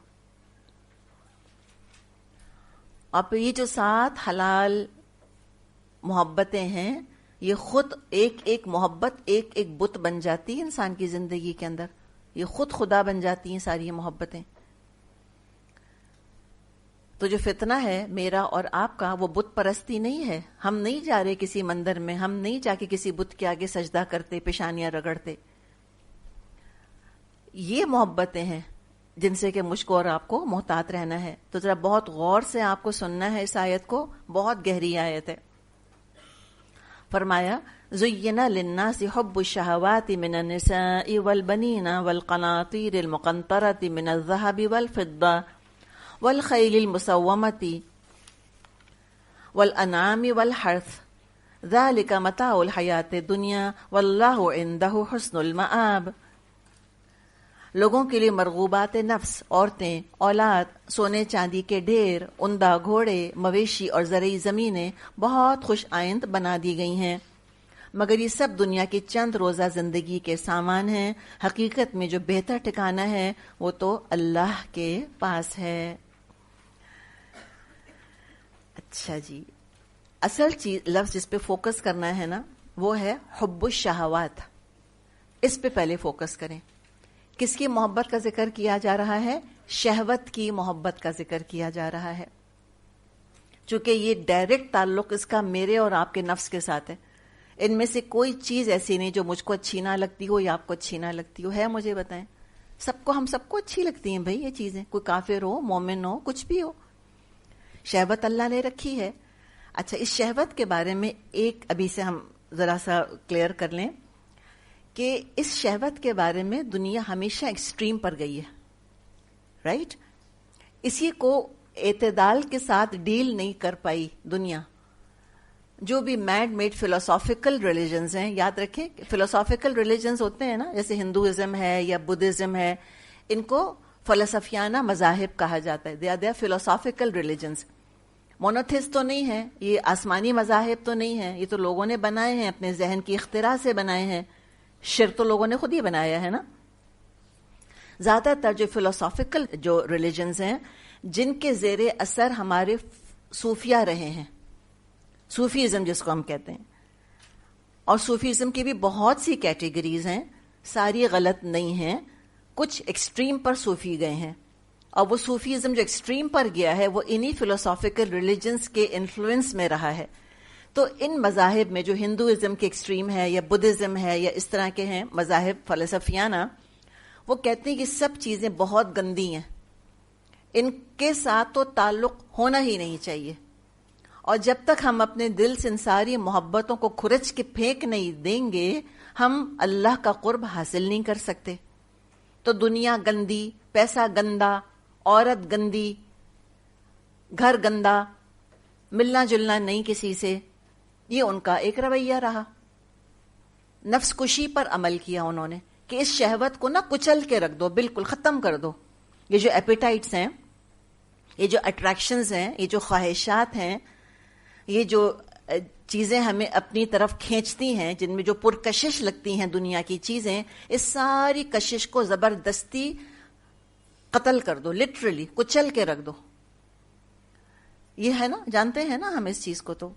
اب یہ جو 7 حلال محبتیں ہیں، یہ خود ایک ایک محبت ایک ایک بت بن جاتی ہے انسان کی زندگی کے اندر، یہ خود خدا بن جاتی ہیں ساری یہ محبتیں۔ تو جو فتنہ ہے میرا اور آپ کا وہ بت پرستی نہیں ہے، ہم نہیں جا رہے کسی مندر میں، ہم نہیں جا کے کسی بت کے آگے سجدہ کرتے، پیشانیاں رگڑتے۔ یہ محبتیں ہیں جن سے کہ مجھ کو اور آپ کو محتاط رہنا ہے۔ تو ذرا بہت غور سے آپ کو سننا ہے اس آیت کو، بہت گہری آیت ہے۔ فرمایا زُيِّنَ لِلنَّاسِ حُبُّ الشَّهَوَاتِ مِنَ النِّسَاءِ وَالْبَنِينَ وَالْقَنَاطِيرِ الْمُقَنطَرَةِ مِنَ الذَّهَبِ وَالْفِضَّةِ وَالْخَيْلِ الْمُسَوَّمَةِ وَالْأَنْعَامِ وَالْحَرْثِ ذَلِكَ مَتَاعُ الْحَيَاةِ الدُّنْيَا وَاللَّهُ عِندَهُ حُسْنُ الْمَآبِ۔ لوگوں کے لیے مرغوبات نفس، عورتیں، اولاد، سونے چاندی کے ڈھیر، عمدہ گھوڑے، مویشی اور زرعی زمینیں بہت خوش آئند بنا دی گئی ہیں، مگر یہ سب دنیا کی چند روزہ زندگی کے سامان ہیں، حقیقت میں جو بہتر ٹھکانہ ہے وہ تو اللہ کے پاس ہے۔ اچھا جی، اصل چیز لفظ جس پہ فوکس کرنا ہے نا وہ ہے حب الشہوات، اس پہ پہلے فوکس کریں۔ کس کی محبت کا ذکر کیا جا رہا ہے؟ شہوت کی محبت کا ذکر کیا جا رہا ہے، چونکہ یہ ڈائریکٹ تعلق اس کا میرے اور آپ کے نفس کے ساتھ ہے۔ ان میں سے کوئی چیز ایسی نہیں جو مجھ کو اچھی نہ لگتی ہو یا آپ کو اچھی نہ لگتی ہو، ہے؟ مجھے بتائیں، ہم سب کو اچھی لگتی ہیں بھائی یہ چیزیں، کوئی کافر ہو، مومن ہو، کچھ بھی ہو، شہوت اللہ نے رکھی ہے۔ اچھا، اس شہوت کے بارے میں ایک ابھی سے ہم ذرا سا کلیئر کر لیں کہ اس شہوت کے بارے میں دنیا ہمیشہ ایکسٹریم پر گئی ہے، رائٹ؟ اسی کو اعتدال کے ساتھ ڈیل نہیں کر پائی دنیا۔ جو بھی میڈ میڈ فلسافیکل ریلیجنز ہیں، یاد رکھیں فلسافیکل ریلیجنز ہوتے ہیں نا، جیسے ہندوازم ہے یا بدھزم ہے، ان کو فلسفیانہ مذاہب کہا جاتا ہے، دے آر فلسافیکل ریلیجنز۔ مونوتھیس تو نہیں ہے، یہ آسمانی مذاہب تو نہیں ہے، یہ تو لوگوں نے بنائے ہیں، اپنے ذہن کی اختراع سے بنائے ہیں، شرک تو لوگوں نے خود ہی بنایا ہے نا۔ زیادہ تر جو فلسافیکل جو ریلیجنز ہیں جن کے زیر اثر ہمارے صوفیہ رہے ہیں، صوفیزم جس کو ہم کہتے ہیں، اور صوفیزم کی بھی بہت سی کیٹیگریز ہیں، ساری غلط نہیں ہیں، کچھ ایکسٹریم پر صوفی گئے ہیں، اور وہ صوفیزم جو ایکسٹریم پر گیا ہے وہ انہی فلسافیکل ریلیجنز کے انفلوئنس میں رہا ہے۔ تو ان مذاہب میں جو ہندوازم کے ایکسٹریم ہے یا بدھزم ہے یا اس طرح کے ہیں مذاہب فلسفیانہ، وہ کہتے ہیں کہ سب چیزیں بہت گندی ہیں، ان کے ساتھ تو تعلق ہونا ہی نہیں چاہیے، اور جب تک ہم اپنے دل سے ان ساری محبتوں کو کھرچ کے پھینک نہیں دیں گے ہم اللہ کا قرب حاصل نہیں کر سکتے۔ تو دنیا گندی، پیسہ گندا، عورت گندی، گھر گندا، ملنا جلنا نہیں کسی سے، یہ ان کا ایک رویہ رہا۔ نفس کشی پر عمل کیا انہوں نے کہ اس شہوت کو نہ کچل کے رکھ دو، بالکل ختم کر دو۔ یہ جو ایپیٹائٹس ہیں، یہ جو اٹریکشنز ہیں، یہ جو خواہشات ہیں، یہ جو چیزیں ہمیں اپنی طرف کھینچتی ہیں، جن میں جو پرکشش لگتی ہیں دنیا کی چیزیں، اس ساری کشش کو زبردستی قتل کر دو، لٹرلی کچل کے رکھ دو۔ یہ ہے نا، جانتے ہیں نا ہم اس چیز کو، تو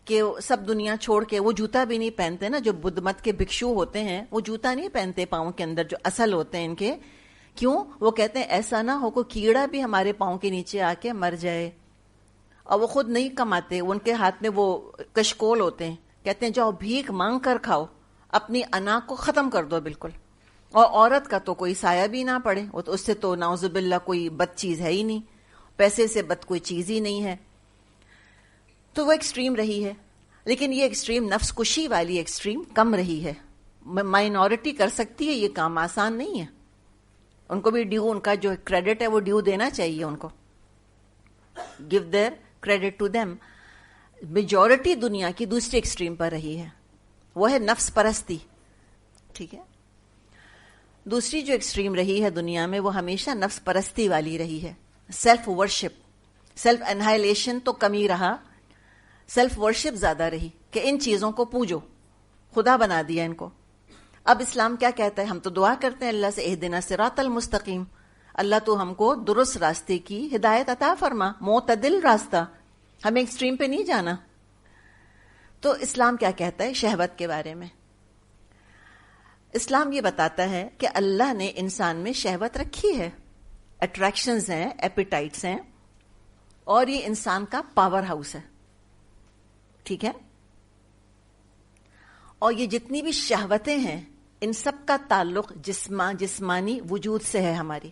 کہ سب دنیا چھوڑ کے وہ جوتا بھی نہیں پہنتے نا. جو بدھ مت کے بھکشو ہوتے ہیں وہ جوتا نہیں پہنتے پاؤں کے اندر, جو اصل ہوتے ہیں ان کے. کیوں؟ وہ کہتے ہیں ایسا نہ ہو کوئی کیڑا بھی ہمارے پاؤں کے نیچے آ کے مر جائے. اور وہ خود نہیں کماتے, ان کے ہاتھ میں وہ کشکول ہوتے ہیں, کہتے ہیں جاؤ بھیک مانگ کر کھاؤ, اپنی انا کو ختم کر دو بالکل. اور عورت کا تو کوئی سایہ بھی نہ پڑے, وہ تو اس سے تو نعوذ باللہ کوئی بد چیز ہے ہی نہیں, پیسے سے بد کوئی چیز ہی نہیں ہے. تو وہ ایکسٹریم رہی ہے. لیکن یہ ایکسٹریم نفس کشی والی ایکسٹریم کم رہی ہے. مائنورٹی کر سکتی ہے, یہ کام آسان نہیں ہے. ان کو بھی ڈیو, ان کا جو کریڈٹ ہے وہ ڈیو دینا چاہیے ان کو. Give their credit to them. Majority دنیا کی دوسری ایکسٹریم پر رہی ہے, وہ ہے نفس پرستی. ٹھیک ہے. دوسری جو ایکسٹریم رہی ہے دنیا میں وہ ہمیشہ نفس پرستی والی رہی ہے. سیلف ورشپ, سیلف انہائلیشن تو کم ہی رہا, سیلف ورشپ زیادہ رہی کہ ان چیزوں کو پوجو, خدا بنا دیا ان کو. اب اسلام کیا کہتا ہے؟ ہم تو دعا کرتے ہیں اللہ سے, اہدنا صراط المستقیم, اللہ تو ہم کو درست راستے کی ہدایت عطا فرما, معتدل راستہ, ہمیں ایکسٹریم پہ نہیں جانا. تو اسلام کیا کہتا ہے شہوت کے بارے میں؟ اسلام یہ بتاتا ہے کہ اللہ نے انسان میں شہوت رکھی ہے, اٹریکشنز ہیں, ایپیٹائٹس ہیں, اور یہ انسان کا پاور ہاؤس ہے. ٹھیک ہے. اور یہ جتنی بھی شہوتیں ہیں ان سب کا تعلق جسمانی وجود سے ہے ہماری.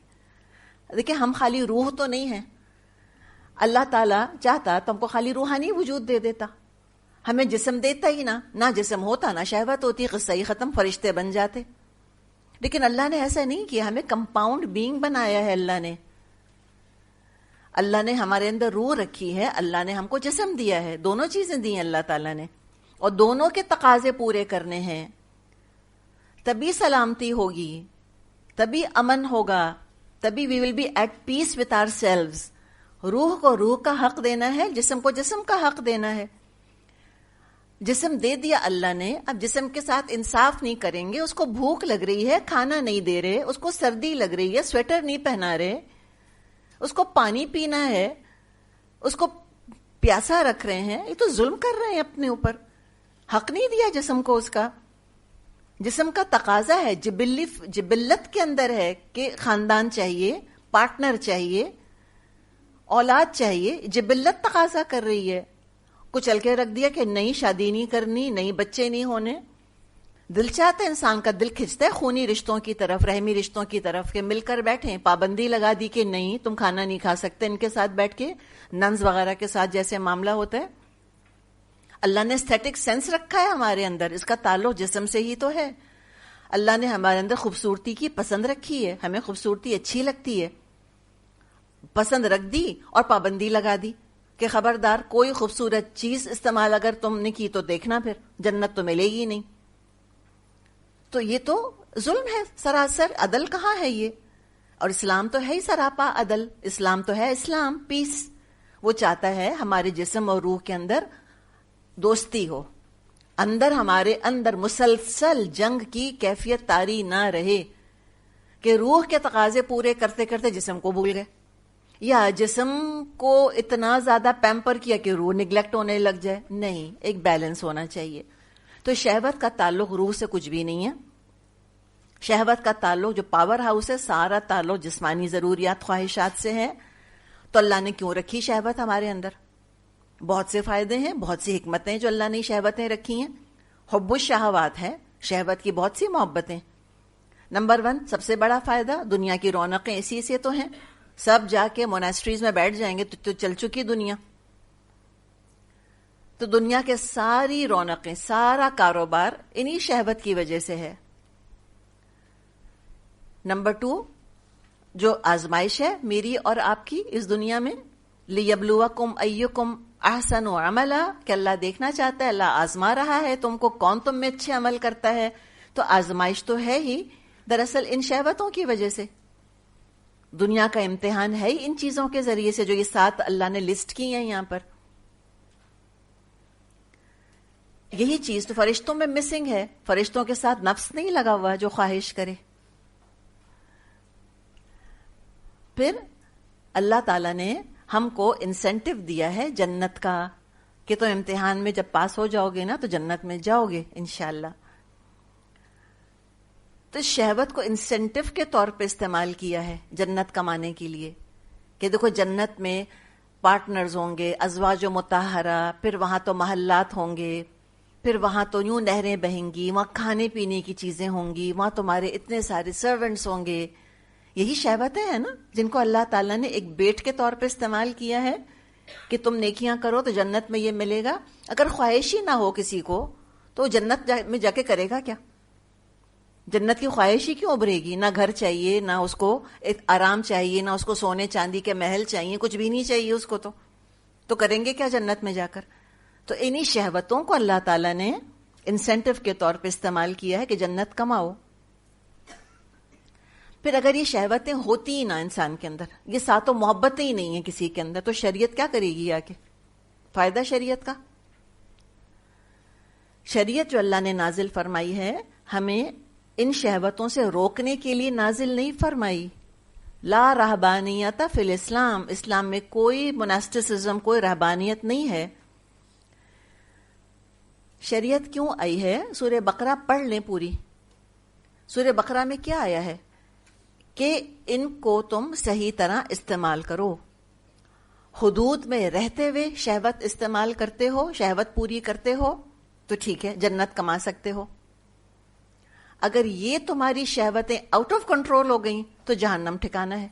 دیکھیں ہم خالی روح تو نہیں ہیں, اللہ تعالیٰ چاہتا تو ہم کو خالی روحانی وجود دے دیتا, ہمیں جسم دیتا ہی نہ جسم ہوتا نہ شہوت ہوتی, قصہ ہی ختم, فرشتے بن جاتے. لیکن اللہ نے ایسا نہیں کیا, ہمیں کمپاؤنڈ بینگ بنایا ہے. اللہ نے ہمارے اندر روح رکھی ہے, اللہ نے ہم کو جسم دیا ہے, دونوں چیزیں دی ہیں اللہ تعالیٰ نے, اور دونوں کے تقاضے پورے کرنے ہیں. تبھی سلامتی ہوگی, تبھی امن ہوگا, تبھی we will be at peace with ourselves. روح کو روح کا حق دینا ہے, جسم کو جسم کا حق دینا ہے. جسم دے دیا اللہ نے, اب جسم کے ساتھ انصاف نہیں کریں گے. اس کو بھوک لگ رہی ہے, کھانا نہیں دے رہے, اس کو سردی لگ رہی ہے, سویٹر نہیں پہنا رہے, اس کو پانی پینا ہے, اس کو پیاسا رکھ رہے ہیں, یہ تو ظلم کر رہے ہیں اپنے اوپر. حق نہیں دیا جسم کو اس کا. جسم کا تقاضا ہے, جبلت کے اندر ہے کہ خاندان چاہیے, پارٹنر چاہیے, اولاد چاہیے. جبلت تقاضا کر رہی ہے. کچل کے رکھ دیا کہ نہیں شادی نہیں کرنی, نہیں بچے نہیں ہونے. دل چاہتا ہے, انسان کا دل کھنچتا ہے خونی رشتوں کی طرف, رحمی رشتوں کی طرف, کہ مل کر بیٹھیں. پابندی لگا دی کہ نہیں تم کھانا نہیں کھا سکتے ان کے ساتھ بیٹھ کے, ننز وغیرہ کے ساتھ جیسے معاملہ ہوتا ہے. اللہ نے اسٹیٹک سینس رکھا ہے ہمارے اندر, اس کا تعلق جسم سے ہی تو ہے. اللہ نے ہمارے اندر خوبصورتی کی پسند رکھی ہے, ہمیں خوبصورتی اچھی لگتی ہے, پسند رکھ دی اور پابندی لگا دی کہ خبردار کوئی خوبصورت چیز استعمال اگر تم نے کی تو دیکھنا, پھر جنت تو ملے گی نہیں. تو یہ تو ظلم ہے سراسر. عدل کہاں ہے یہ؟ اور اسلام تو ہے ہی سراپا عدل. اسلام تو ہے اسلام, پیس. وہ چاہتا ہے ہمارے جسم اور روح کے اندر دوستی ہو, اندر ہمارے اندر مسلسل جنگ کی کیفیت طاری نہ رہے کہ روح کے تقاضے پورے کرتے کرتے جسم کو بھول گئے, یا جسم کو اتنا زیادہ پیمپر کیا کہ روح نگلیکٹ ہونے لگ جائے. نہیں, ایک بیلنس ہونا چاہیے. تو شہوت کا تعلق روح سے کچھ بھی نہیں ہے. شہوت کا تعلق جو پاور ہاؤس ہے, سارا تعلق جسمانی ضروریات خواہشات سے ہے. تو اللہ نے کیوں رکھی شہوت ہمارے اندر؟ بہت سے فائدے ہیں, بہت سی حکمتیں جو اللہ نے شہوتیں رکھی ہیں. حب الشہوات ہے, شہوت کی بہت سی محبتیں. نمبر 1 سب سے بڑا فائدہ, دنیا کی رونقیں اسی سے تو ہیں. سب جا کے موناسٹریز میں بیٹھ جائیں گے تو چل چکی دنیا. تو دنیا کے ساری رونقیں, سارا کاروبار انہی شہوت کی وجہ سے ہے. نمبر 2 جو آزمائش ہے میری اور آپ کی اس دنیا میں, لِيَبْلُوَكُمْ أَيُّكُمْ أَحْسَنُ عَمَلًا, کہ اللہ دیکھنا چاہتا ہے, اللہ آزما رہا ہے تم کو, کون تم میں اچھے عمل کرتا ہے. تو آزمائش تو ہے ہی دراصل ان شہوتوں کی وجہ سے. دنیا کا امتحان ہے ہی ان چیزوں کے ذریعے سے جو یہ 7 اللہ نے لسٹ کی ہیں یہاں پر. یہی چیز تو فرشتوں میں مسنگ ہے. فرشتوں کے ساتھ نفس نہیں لگا ہوا جو خواہش کرے. پھر اللہ تعالیٰ نے ہم کو انسینٹیو دیا ہے جنت کا, کہ تم امتحان میں جب پاس ہو جاؤ گے نا تو جنت میں جاؤ گے انشاءاللہ. تو شہوت کو انسینٹو کے طور پہ استعمال کیا ہے جنت کمانے کے لیے، کہ دیکھو جنت میں پارٹنرز ہوں گے، ازواج و مطہرہ، پھر وہاں تو محلات ہوں گے، پھر وہاں تو یوں نہریں بہیں گی، وہاں کھانے پینے کی چیزیں ہوں گی، وہاں تمہارے اتنے سارے سرونٹس ہوں گے. یہی شہوتیں ہیں نا جن کو اللہ تعالیٰ نے ایک بیٹ کے طور پہ استعمال کیا ہے کہ تم نیکیاں کرو تو جنت میں یہ ملے گا. اگر خواہش ہی نہ ہو کسی کو تو جنت میں جا کے کرے گا کیا؟ جنت کی خواہش ہی کیوں ابھرے گی؟ نہ گھر چاہیے، نہ اس کو ایک آرام چاہیے، نہ اس کو سونے چاندی کے محل چاہیے، کچھ بھی نہیں چاہیے اس کو. تو کریں گے کیا جنت میں جا کر؟ تو انہی شہوتوں کو اللہ تعالیٰ نے انسینٹو کے طور پہ استعمال کیا ہے کہ جنت کماؤ. پھر اگر یہ شہوتیں ہوتی ہی نہ انسان کے اندر، یہ ساتوں محبتیں ہی نہیں ہیں کسی کے اندر، تو شریعت کیا کرے گی آگے؟ فائدہ شریعت کا؟ شریعت جو اللہ نے نازل فرمائی ہے ہمیں ان شہوتوں سے روکنے کے لیے نازل نہیں فرمائی. لا رہبانیت فی الاسلام، اسلام میں کوئی مناسٹسزم، کوئی رہبانیت نہیں ہے. شریعت کیوں آئی ہے؟ سورہ بقرہ پڑھ لیں پوری. سورہ بقرہ میں کیا آیا ہے کہ ان کو تم صحیح طرح استعمال کرو. حدود میں رہتے ہوئے شہوت استعمال کرتے ہو، شہوت پوری کرتے ہو تو ٹھیک ہے، جنت کما سکتے ہو. اگر یہ تمہاری شہوتیں آؤٹ آف کنٹرول ہو گئیں تو جہنم ٹھکانا ہے.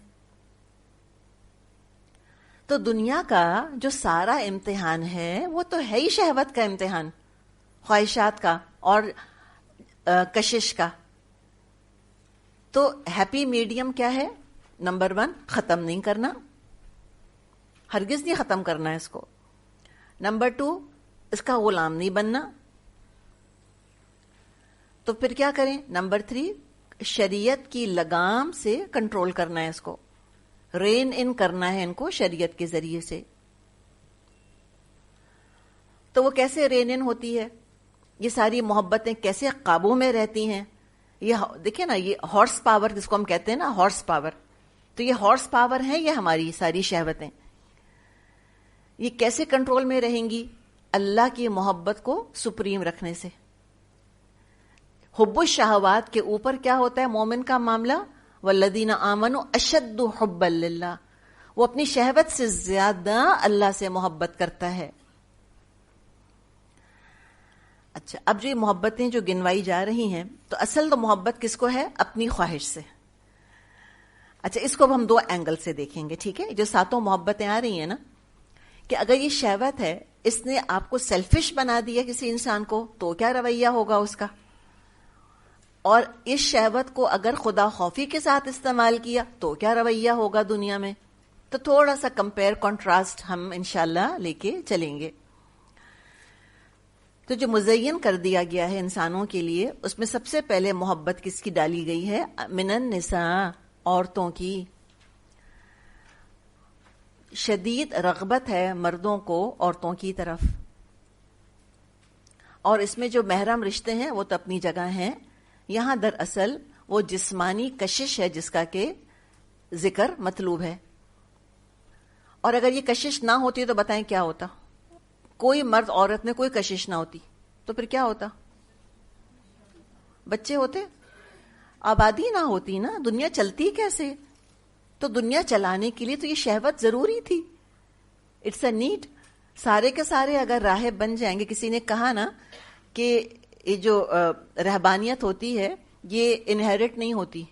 تو دنیا کا جو سارا امتحان ہے وہ تو ہے ہی شہوت کا امتحان، خواہشات کا اور کشش کا. تو ہیپی میڈیم کیا ہے؟ نمبر 1، ختم نہیں کرنا، ہرگز نہیں ختم کرنا ہے اس کو. نمبر 2، اس کا غلام نہیں بننا. تو پھر کیا کریں؟ نمبر 3، شریعت کی لگام سے کنٹرول کرنا ہے اس کو، رین ان کرنا ہے ان کو شریعت کے ذریعے سے. تو وہ کیسے رین ان ہوتی ہے؟ یہ ساری محبتیں کیسے قابو میں رہتی ہیں؟ یہ دیکھیں نا، یہ ہارس پاور جس کو ہم کہتے ہیں نا، ہارس پاور، تو یہ ہارس پاور ہے یہ ہماری ساری شہوتیں. یہ کیسے کنٹرول میں رہیں گی؟ اللہ کی محبت کو سپریم رکھنے سے. حب الشہوات کے اوپر کیا ہوتا ہے مومن کا معاملہ؟ والذین آمنوا اشد حبا للہ، وہ اپنی شہوت سے زیادہ اللہ سے محبت کرتا ہے. اچھا، اب جو یہ محبتیں جو گنوائی جا رہی ہیں، تو اصل تو محبت کس کو ہے؟ اپنی خواہش سے. اچھا، اس کو اب ہم 2 اینگل سے دیکھیں گے، ٹھیک ہے؟ جو ساتوں محبتیں آ رہی ہیں نا، کہ اگر یہ شہوت ہے، اس نے آپ کو سیلفش بنا دیا کسی انسان کو، تو کیا رویہ ہوگا اس کا؟ اور اس شہوت کو اگر خدا خوفی کے ساتھ استعمال کیا تو کیا رویہ ہوگا دنیا میں؟ تو تھوڑا سا کمپیئر کنٹراسٹ ہم انشاءاللہ لے کے چلیں گے. تو جو مزین کر دیا گیا ہے انسانوں کے لیے، اس میں سب سے پہلے محبت کس کی ڈالی گئی ہے؟ من النساء، عورتوں کی. شدید رغبت ہے مردوں کو عورتوں کی طرف، اور اس میں جو محرم رشتے ہیں وہ تو اپنی جگہ ہیں. یہاں دراصل وہ جسمانی کشش ہے جس کا کہ ذکر مطلوب ہے. اور اگر یہ کشش نہ ہوتی تو بتائیں کیا ہوتا؟ کوئی مرد عورت میں کوئی کشش نہ ہوتی تو پھر کیا ہوتا؟ بچے ہوتے، آبادی نہ ہوتی نا، دنیا چلتی کیسے؟ تو دنیا چلانے کے لیے تو یہ شہوت ضروری تھی. It's a need. سارے کے سارے اگر راہب بن جائیں گے، کسی نے کہا نا کہ یہ جو رہبانیت ہوتی ہے یہ انہیرٹ نہیں ہوتی.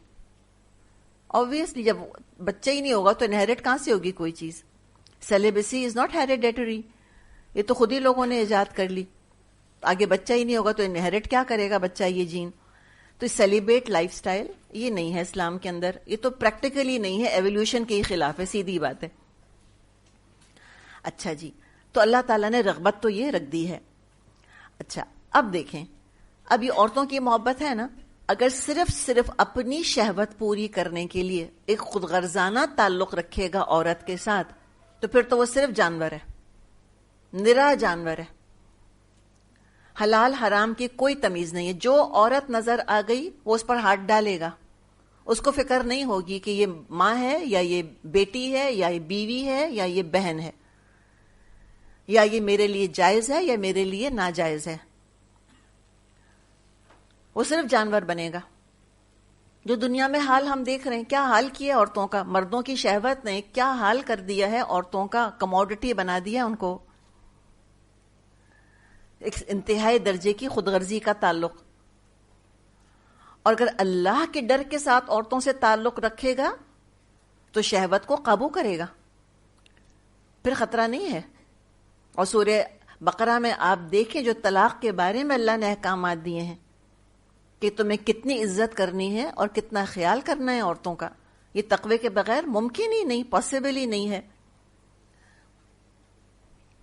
obviously جب بچہ ہی نہیں ہوگا تو انہیرٹ کہاں سے ہوگی کوئی چیز؟ سیلیبسی از ناٹ ہیریڈیٹری، یہ تو خود ہی لوگوں نے ایجاد کر لی. آگے بچہ ہی نہیں ہوگا تو انہیرٹ کیا کرے گا بچہ یہ جین؟ تو سیلیبریٹ لائف سٹائل یہ نہیں ہے اسلام کے اندر، یہ تو پریکٹیکلی نہیں ہے، ایولیوشن کے ہی خلاف ہے، سیدھی بات ہے. اچھا جی، تو اللہ تعالیٰ نے رغبت تو یہ رکھ دی ہے. اچھا، اب دیکھیں، اب یہ عورتوں کی محبت ہے نا، اگر صرف اپنی شہوت پوری کرنے کے لیے ایک خود غرضانہ تعلق رکھے گا عورت کے ساتھ، تو پھر تو وہ صرف جانور ہے، نرا جانور ہے. حلال حرام کی کوئی تمیز نہیں ہے. جو عورت نظر آ گئی وہ اس پر ہاتھ ڈالے گا، اس کو فکر نہیں ہوگی کہ یہ ماں ہے یا یہ بیٹی ہے یا یہ بیوی ہے یا یہ بہن ہے. یا یہ میرے لیے جائز ہے یا میرے لیے ناجائز ہے. وہ صرف جانور بنے گا. جو دنیا میں حال ہم دیکھ رہے ہیں، کیا حال کیا عورتوں کا، مردوں کی شہوت نے کیا حال کر دیا ہے عورتوں کا، کموڈٹی بنا دیا ان کو، ایک انتہائی درجے کی خود غرضی کا تعلق. اور اگر اللہ کے ڈر کے ساتھ عورتوں سے تعلق رکھے گا تو شہوت کو قابو کرے گا، پھر خطرہ نہیں ہے. اور سورہ بقرہ میں آپ دیکھیں جو طلاق کے بارے میں اللہ نے احکامات دیے ہیں کہ تمہیں کتنی عزت کرنی ہے اور کتنا خیال کرنا ہے عورتوں کا. یہ تقوی کے بغیر ممکن ہی نہیں، پاسبل ہی نہیں ہے.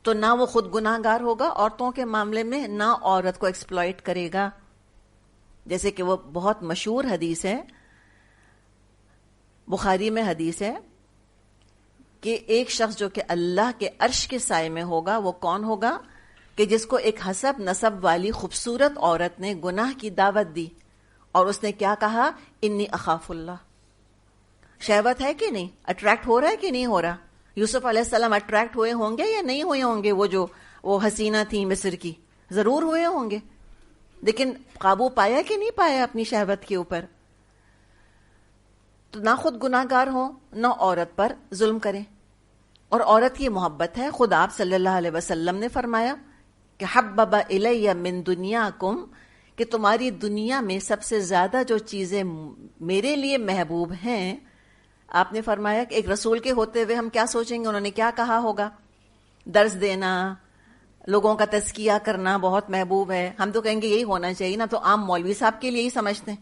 تو نہ وہ خود گناہ گار ہوگا عورتوں کے معاملے میں، نہ عورت کو ایکسپلائٹ کرے گا. جیسے کہ وہ بہت مشہور حدیث ہے، بخاری میں حدیث ہے کہ ایک شخص جو کہ اللہ کے عرش کے سائے میں ہوگا، وہ کون ہوگا؟ کہ جس کو ایک حسب نسب والی خوبصورت عورت نے گناہ کی دعوت دی اور اس نے کیا کہا؟ انی اخاف اللہ. شہوت ہے کہ نہیں؟ اٹریکٹ ہو رہا ہے کہ نہیں ہو رہا؟ یوسف علیہ السلام اٹریکٹ ہوئے ہوں گے یا نہیں ہوئے ہوں گے؟ وہ حسینہ تھی مصر کی، ضرور ہوئے ہوں گے، لیکن قابو پایا کہ نہیں پایا اپنی شہوت کے اوپر؟ تو نہ خود گناہ گار ہوں، نہ عورت پر ظلم کریں. اور عورت کی محبت ہے. خود آپ صلی اللہ علیہ وسلم نے فرمایا کہ حبب الی من دنیاکم، کہ تمہاری دنیا میں سب سے زیادہ جو چیزیں میرے لیے محبوب ہیں. آپ نے فرمایا کہ ایک رسول کے ہوتے ہوئے ہم کیا سوچیں گے انہوں نے کیا کہا ہوگا؟ درس دینا، لوگوں کا تزکیہ کرنا بہت محبوب ہے. ہم تو کہیں گے یہی ہونا چاہیے نا، تو عام مولوی صاحب کے لیے ہی سمجھتے ہیں.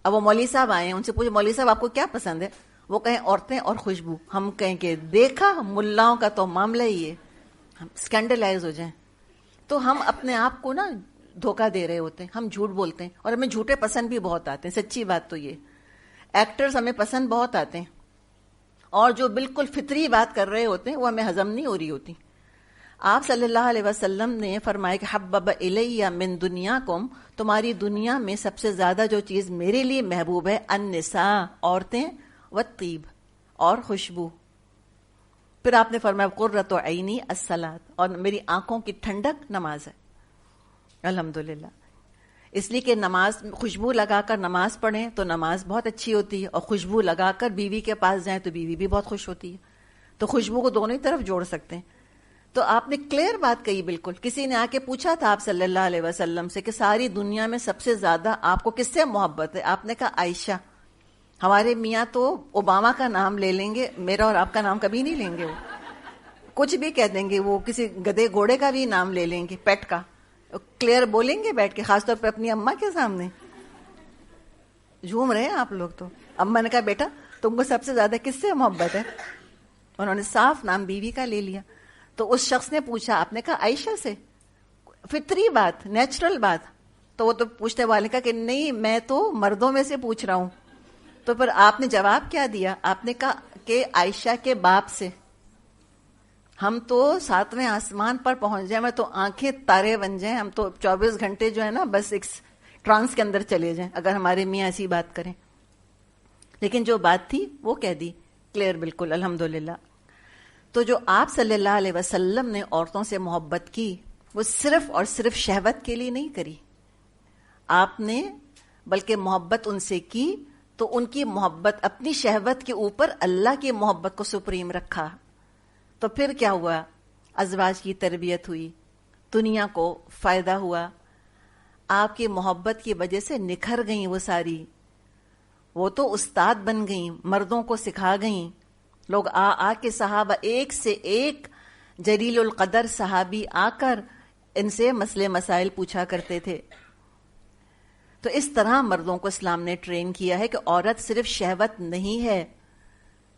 اب وہ مولوی صاحب آئے ہیں، ان سے پوچھے مولوی صاحب آپ کو کیا پسند ہے؟ وہ کہیں عورتیں اور خوشبو. ہم کہیں کہ دیکھا ملاؤں کا تو معاملہ ہی ہے، ہم اسکینڈلائز ہو جائیں. تو ہم اپنے آپ کو نا دھوکہ دے رہے ہوتے ہیں، ہم جھوٹ بولتے ہیں اور ہمیں جھوٹے پسند بھی بہت آتے ہیں. سچی بات تو یہ ایکٹرز ہمیں پسند بہت آتے ہیں، اور جو بالکل فطری بات کر رہے ہوتے ہیں وہ ہمیں ہضم نہیں ہو رہی ہوتی. آپ صلی اللہ علیہ وسلم نے فرمایا کہ حبب الی من دنیاکم، تمہاری دنیا میں سب سے زیادہ جو چیز میرے لیے محبوب ہے، النساء، عورتیں، والطیب، اور خوشبو. پھر آپ نے فرمایا قرۃ عینی الصلاۃ، اور میری آنکھوں کی ٹھنڈک نماز ہے. الحمدللہ. اس لیے کہ نماز، خوشبو لگا کر نماز پڑھیں تو نماز بہت اچھی ہوتی ہے، اور خوشبو لگا کر بیوی کے پاس جائیں تو بیوی بھی بہت خوش ہوتی ہے. تو خوشبو کو دونوں ہی طرف جوڑ سکتے ہیں. تو آپ نے کلیئر بات کہی بالکل. کسی نے آ کے پوچھا تھا آپ صلی اللہ علیہ وسلم سے کہ ساری دنیا میں سب سے زیادہ آپ کو کس سے محبت ہے؟ آپ نے کہا عائشہ. ہمارے میاں تو اوباما کا نام لے لیں گے، میرا اور آپ کا نام کبھی نہیں لیں گے. وہ کچھ بھی کہہ دیں گے، وہ کسی گدے گھوڑے کا بھی نام لے لیں گے، پیٹ کا. کلیئر بولیں گے بیٹھ کے، خاص طور پہ اپنی اماں کے سامنے. جھوم رہے ہیں آپ لوگ. تو اماں نے کہا بیٹا تم کو سب سے زیادہ کس سے محبت ہے؟ انہوں نے صاف نام بیوی کا لے لیا. تو اس شخص نے پوچھا، آپ نے کہا عائشہ سے. فطری بات، نیچرل بات. تو وہ تو پوچھنے والے کا کہ نہیں میں تو مردوں میں سے پوچھ رہا ہوں. تو پھر آپ نے جواب کیا دیا؟ آپ نے کہا کہ عائشہ کے باپ سے. ہم تو 7ویں آسمان پر پہنچ جائیں، میں تو آنکھیں تارے بن جائیں، ہم تو 24 گھنٹے جو ہے نا بس ایک ٹرانس کے اندر چلے جائیں اگر ہمارے میاں ایسی بات کریں. لیکن جو بات تھی وہ کہہ دی کلیئر بالکل. الحمدللہ. تو جو آپ صلی اللہ علیہ وسلم نے عورتوں سے محبت کی وہ صرف اور صرف شہوت کے لیے نہیں کری. آپ نے بلکہ محبت ان سے کی تو ان کی محبت اپنی شہوت کے اوپر اللہ کی محبت کو سپریم رکھا. تو پھر کیا ہوا؟ ازواج کی تربیت ہوئی، دنیا کو فائدہ ہوا. آپ کی محبت کی وجہ سے نکھر گئیں وہ ساری. وہ تو استاد بن گئیں، مردوں کو سکھا گئیں. لوگ آ کے صحابہ ایک سے ایک جلیل القدر صحابی آ کر ان سے مسئلے مسائل پوچھا کرتے تھے. تو اس طرح مردوں کو اسلام نے ٹرین کیا ہے کہ عورت صرف شہوت نہیں ہے،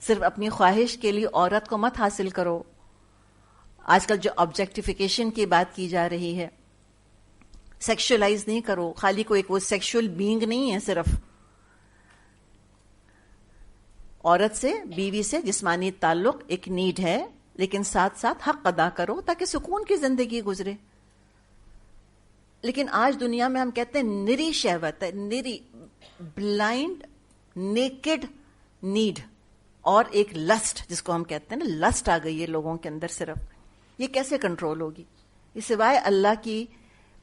صرف اپنی خواہش کے لیے عورت کو مت حاصل کرو. آج کل جو آبجیکٹیفیکیشن کی بات کی جا رہی ہے، سیکشولائز نہیں کرو. خالی کو ایک وہ سیکشول بینگ نہیں ہے، صرف عورت سے، بیوی سے جسمانی تعلق ایک نیڈ ہے، لیکن ساتھ ساتھ حق ادا کرو تاکہ سکون کی زندگی گزرے. لیکن آج دنیا میں ہم کہتے ہیں نری شہوت ہے، نری بلائنڈ نیکڈ نیڈ، اور ایک لسٹ جس کو ہم کہتے ہیں نا، لسٹ آ گئی ہے لوگوں کے اندر صرف. یہ کیسے کنٹرول ہوگی؟ یہ سوائے اللہ کی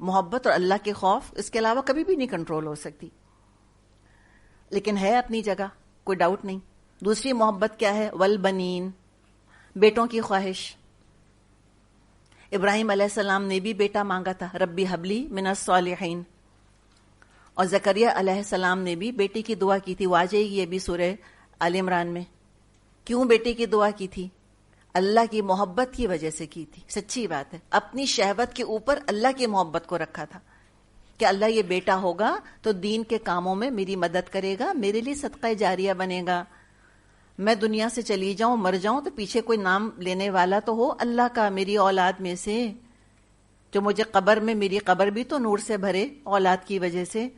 محبت اور اللہ کے خوف، اس کے علاوہ کبھی بھی نہیں کنٹرول ہو سکتی. لیکن ہے اپنی جگہ، کوئی ڈاؤٹ نہیں. دوسری محبت کیا ہے؟ والبنین، بیٹوں کی خواہش. ابراہیم علیہ السلام نے بھی بیٹا مانگا تھا، ربی حبلی من الصالحین. اور زکریا علیہ السلام نے بھی بیٹی کی دعا کی تھی. وہ آ جائے گی یہ بھی سورہ آل عمران میں. کیوں بیٹی کی دعا کی تھی؟ اللہ کی محبت کی وجہ سے کی تھی. سچی بات ہے، اپنی شہوت کے اوپر اللہ کی محبت کو رکھا تھا کہ اللہ یہ بیٹا ہوگا تو دین کے کاموں میں میری مدد کرے گا، میرے لیے صدقہ جاریہ بنے گا. میں دنیا سے چلی جاؤں، مر جاؤں تو پیچھے کوئی نام لینے والا تو ہو اللہ کا میری اولاد میں سے، جو مجھے قبر میں، میری قبر بھی تو نور سے بھرے اولاد کی وجہ سے.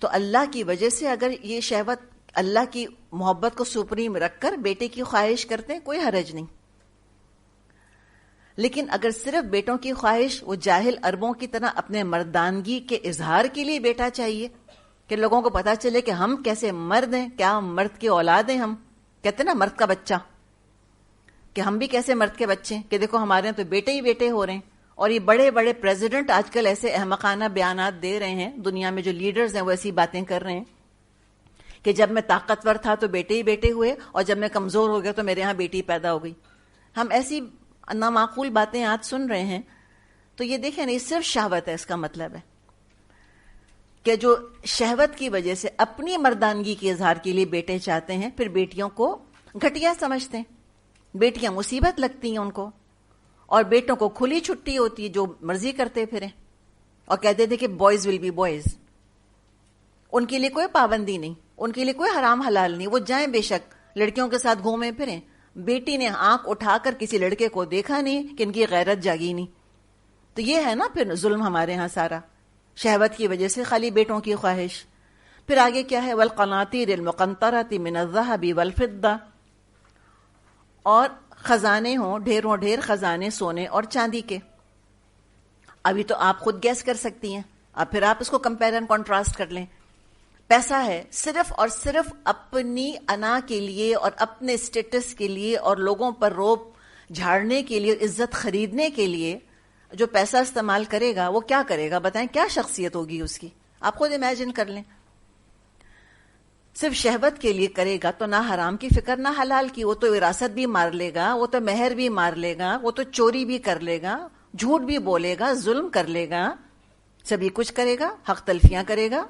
تو اللہ کی وجہ سے اگر یہ شہوت اللہ کی محبت کو سپریم رکھ کر بیٹے کی خواہش کرتے ہیں، کوئی حرج نہیں. لیکن اگر صرف بیٹوں کی خواہش، وہ جاہل عربوں کی طرح اپنے مردانگی کے اظہار کے لیے بیٹا چاہیے کہ لوگوں کو پتا چلے کہ ہم کیسے مرد ہیں، کیا مرد کی اولاد ہیں، ہم کہتے ہیں نا مرد کا بچہ، کہ ہم بھی کیسے مرد کے بچے ہیں، کہ دیکھو ہمارے تو بیٹے ہی بیٹے ہو رہے ہیں. اور یہ بڑے بڑے پریزیڈنٹ آج کل ایسے احمقانہ بیانات دے رہے ہیں، دنیا میں جو لیڈرز ہیں وہ ایسی باتیں کر رہے ہیں کہ جب میں طاقتور تھا تو بیٹے ہی بیٹے ہوئے، اور جب میں کمزور ہو گیا تو میرے ہاں بیٹی پیدا ہو گئی. ہم ایسی نامعقول باتیں آج سن رہے ہیں. تو یہ دیکھیں نہیں، صرف شہوت ہے، اس کا مطلب ہے کہ جو شہوت کی وجہ سے اپنی مردانگی کے اظہار کے لیے بیٹے چاہتے ہیں، پھر بیٹیوں کو گھٹیا سمجھتے ہیں. بیٹیاں مصیبت لگتی ہیں ان کو، اور بیٹوں کو کھلی چھٹی ہوتی ہے، جو مرضی کرتے پھریں، اور کہتے تھے کہ بوائز ول بی بوائز. ان کے لیے کوئی پابندی نہیں، ان کے لیے کوئی حرام حلال نہیں، وہ جائیں بے شک لڑکیوں کے ساتھ گھومیں پھریں. بیٹی نے آنکھ اٹھا کر کسی لڑکے کو دیکھا نہیں کہ ان کی غیرت جاگی نہیں. تو یہ ہے نا پھر ظلم ہمارے ہاں سارا، شہوت کی وجہ سے خالی بیٹوں کی خواہش. پھر آگے کیا ہے؟ والقناطیر المقنطرۃ من الذهب والفضة، اور خزانے ہوں، ڈھیروں ڈھیر خزانے سونے اور چاندی کے. ابھی تو آپ خود گیس کر سکتی ہیں، اب پھر آپ اس کو کمپیئر اینڈ کنٹراسٹ کر لیں. پیسہ ہے صرف اور صرف اپنی انا کے لیے اور اپنے اسٹیٹس کے لیے اور لوگوں پر روب جھاڑنے کے لیے، عزت خریدنے کے لیے جو پیسہ استعمال کرے گا وہ کیا کرے گا؟ بتائیں کیا شخصیت ہوگی اس کی؟ آپ خود امیجن کر لیں. صرف شہوت کے لیے کرے گا تو نہ حرام کی فکر نہ حلال کی. وہ تو وراثت بھی مار لے گا، وہ تو مہر بھی مار لے گا، وہ تو چوری بھی کر لے گا، جھوٹ بھی بولے گا، ظلم کر لے گا، سبھی کچھ کرے گا، حق تلفیاں کرے گا.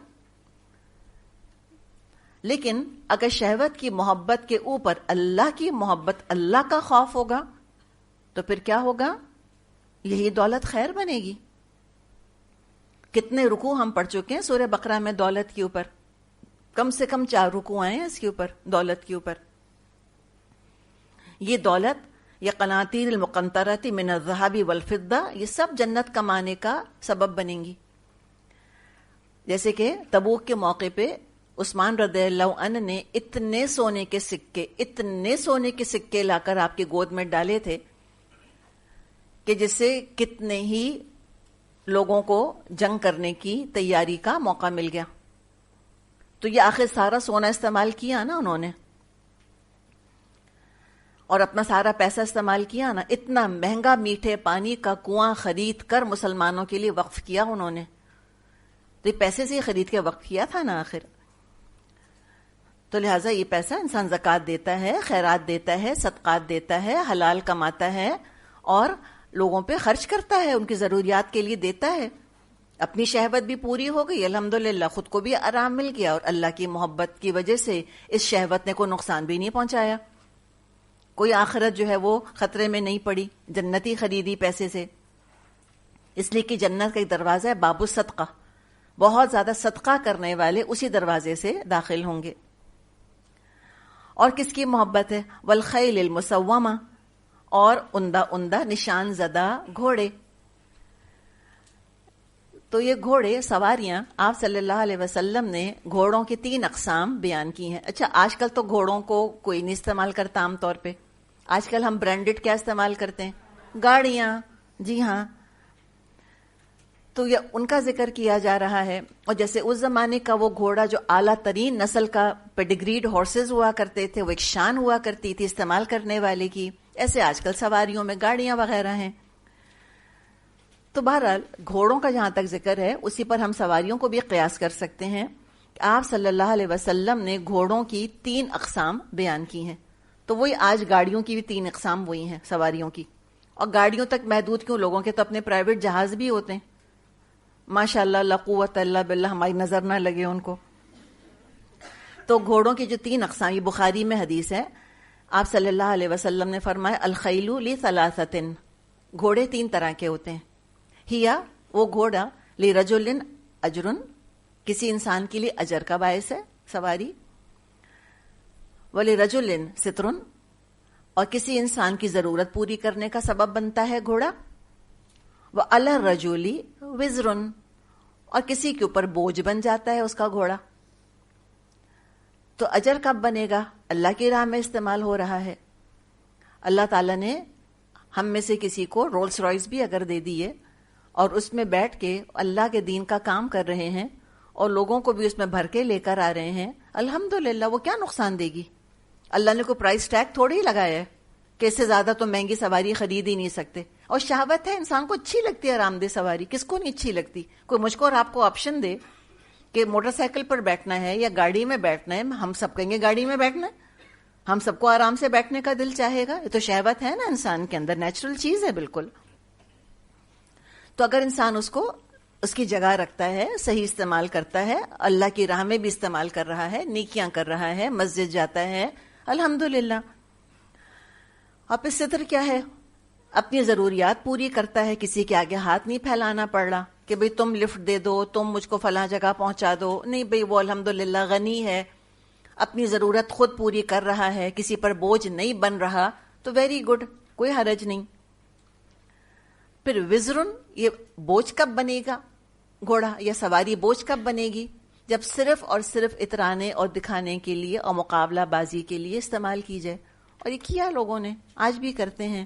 لیکن اگر شہوت کی محبت کے اوپر اللہ کی محبت، اللہ کا خوف ہوگا تو پھر کیا ہوگا؟ یہی دولت خیر بنے گی. کتنے رکوع ہم پڑھ چکے ہیں سورہ بقرہ میں دولت کے اوپر، کم سے کم 4 رکوع آئے ہیں اس کے اوپر، دولت کے اوپر. یہ دولت، یہ قناطیر المقنطرۃ من الذهب والفضة، یہ سب جنت کمانے کا سبب بنیں گی. جیسے کہ تبوک کے موقع پہ عثمان رضی اللہ عنہ نے اتنے سونے کے سکے لا کر آپ کی گود میں ڈالے تھے کہ جس سے کتنے ہی لوگوں کو جنگ کرنے کی تیاری کا موقع مل گیا. تو یہ آخر سارا سونا استعمال کیا نا انہوں نے، اور اپنا سارا پیسہ استعمال کیا نا. اتنا مہنگا میٹھے پانی کا کنواں خرید کر مسلمانوں کے لیے وقف کیا انہوں نے. تو یہ پیسے سے ہی خرید کے وقف کیا تھا نا آخر. تو لہٰذا یہ پیسہ انسان زکوٰۃ دیتا ہے، خیرات دیتا ہے، صدقات دیتا ہے، حلال کماتا ہے اور لوگوں پہ خرچ کرتا ہے، ان کی ضروریات کے لیے دیتا ہے. اپنی شہوت بھی پوری ہو گئی الحمدللہ، خود کو بھی آرام مل گیا، اور اللہ کی محبت کی وجہ سے اس شہوت نے کوئی نقصان بھی نہیں پہنچایا. کوئی آخرت جو ہے وہ خطرے میں نہیں پڑی، جنتی خریدی پیسے سے. اس لیے کہ جنت کا ایک دروازہ ہے باب الصدقہ، بہت زیادہ صدقہ کرنے والے اسی دروازے سے داخل ہوں گے. اور کس کی محبت ہے؟ والخیل المسومہ، اور عمدہ نشان زدہ گھوڑے. تو یہ گھوڑے سواریاں، آپ صلی اللہ علیہ وسلم نے گھوڑوں کی 3 اقسام بیان کی ہیں. اچھا آج کل تو گھوڑوں کو کوئی نہیں استعمال کرتا عام طور پہ. آج کل ہم برانڈڈ کیا استعمال کرتے ہیں؟ گاڑیاں. جی ہاں، تو یہ ان کا ذکر کیا جا رہا ہے. اور جیسے اس زمانے کا وہ گھوڑا جو اعلیٰ ترین نسل کا پیڈگریڈ ہارسز ہوا کرتے تھے، وہ ایک شان ہوا کرتی تھی استعمال کرنے والے کی، ایسے آج کل سواریوں میں گاڑیاں وغیرہ ہیں. تو بہرحال گھوڑوں کا جہاں تک ذکر ہے اسی پر ہم سواریوں کو بھی قیاس کر سکتے ہیں. آپ صلی اللہ علیہ وسلم نے گھوڑوں کی 3 اقسام بیان کی ہیں. تو وہی آج گاڑیوں کی بھی 3 اقسام وہی ہیں سواریوں کی. اور گاڑیوں تک محدود کیوں؟ لوگوں کے تو اپنے پرائیویٹ جہاز بھی ہوتے ہیں. ماشاء اللہ لا قوت الا باللہ، ہماری نظر نہ لگے ان کو. تو گھوڑوں کی جو 3 اقسام، یہ بخاری میں حدیث ہے، آپ صلی اللہ علیہ وسلم نے فرمایا الخیل لثلاثۃ، گھوڑے 3 طرح کے ہوتے ہیں. ہیا، وہ گھوڑا، لرجل اجر، کسی انسان کے لیے اجر کا باعث ہے سواری، ولرجل ستر، اور کسی انسان کی ضرورت پوری کرنے کا سبب بنتا ہے گھوڑا، وعلی الرجل وزر، اور کسی کے اوپر بوجھ بن جاتا ہے اس کا گھوڑا. تو اجر کب بنے گا؟ اللہ کی راہ میں استعمال ہو رہا ہے. اللہ تعالیٰ نے ہم میں سے کسی کو رولز رائس بھی اگر دے دیے اور اس میں بیٹھ کے اللہ کے دین کا کام کر رہے ہیں اور لوگوں کو بھی اس میں بھر کے لے کر آ رہے ہیں، الحمدللہ، وہ کیا نقصان دے گی؟ اللہ نے کوئی پرائس ٹیگ تھوڑی ہی لگایا ہے کہ اس سے زیادہ تو مہنگی سواری خرید ہی نہیں سکتے. اور شہوت ہے، انسان کو اچھی لگتی ہے آرام دہ سواری، کس کو نہیں اچھی لگتی؟ کوئی مجھ کو اور آپ کو آپشن دے کہ موٹر سائیکل پر بیٹھنا ہے یا گاڑی میں بیٹھنا ہے، ہم سب کہیں گے گاڑی میں بیٹھنا ہے. ہم سب کو آرام سے بیٹھنے کا دل چاہے گا. یہ تو شہوت ہے نا انسان کے اندر، نیچرل چیز ہے بالکل. تو اگر انسان اس کو اس کی جگہ رکھتا ہے، صحیح استعمال کرتا ہے، اللہ کی راہ میں بھی استعمال کر رہا ہے، نیکیاں کر رہا ہے، مسجد جاتا ہے، الحمدللہ. اور پھر ستر کیا ہے؟ اپنی ضروریات پوری کرتا ہے، کسی کے آگے ہاتھ نہیں پھیلانا پڑ رہا کہ بھئی تم لفٹ دے دو، تم مجھ کو فلاں جگہ پہنچا دو. نہیں بھئی، وہ الحمدللہ غنی ہے، اپنی ضرورت خود پوری کر رہا ہے، کسی پر بوجھ نہیں بن رہا، تو ویری گڈ، کوئی حرج نہیں. پھر وزرن، یہ بوجھ کب بنے گا؟ گھوڑا یا سواری بوجھ کب بنے گی؟ جب صرف اور صرف اترانے اور دکھانے کے لیے اور مقابلہ بازی کے لیے استعمال کی جائے. اور یہ کیا لوگوں نے، آج بھی کرتے ہیں.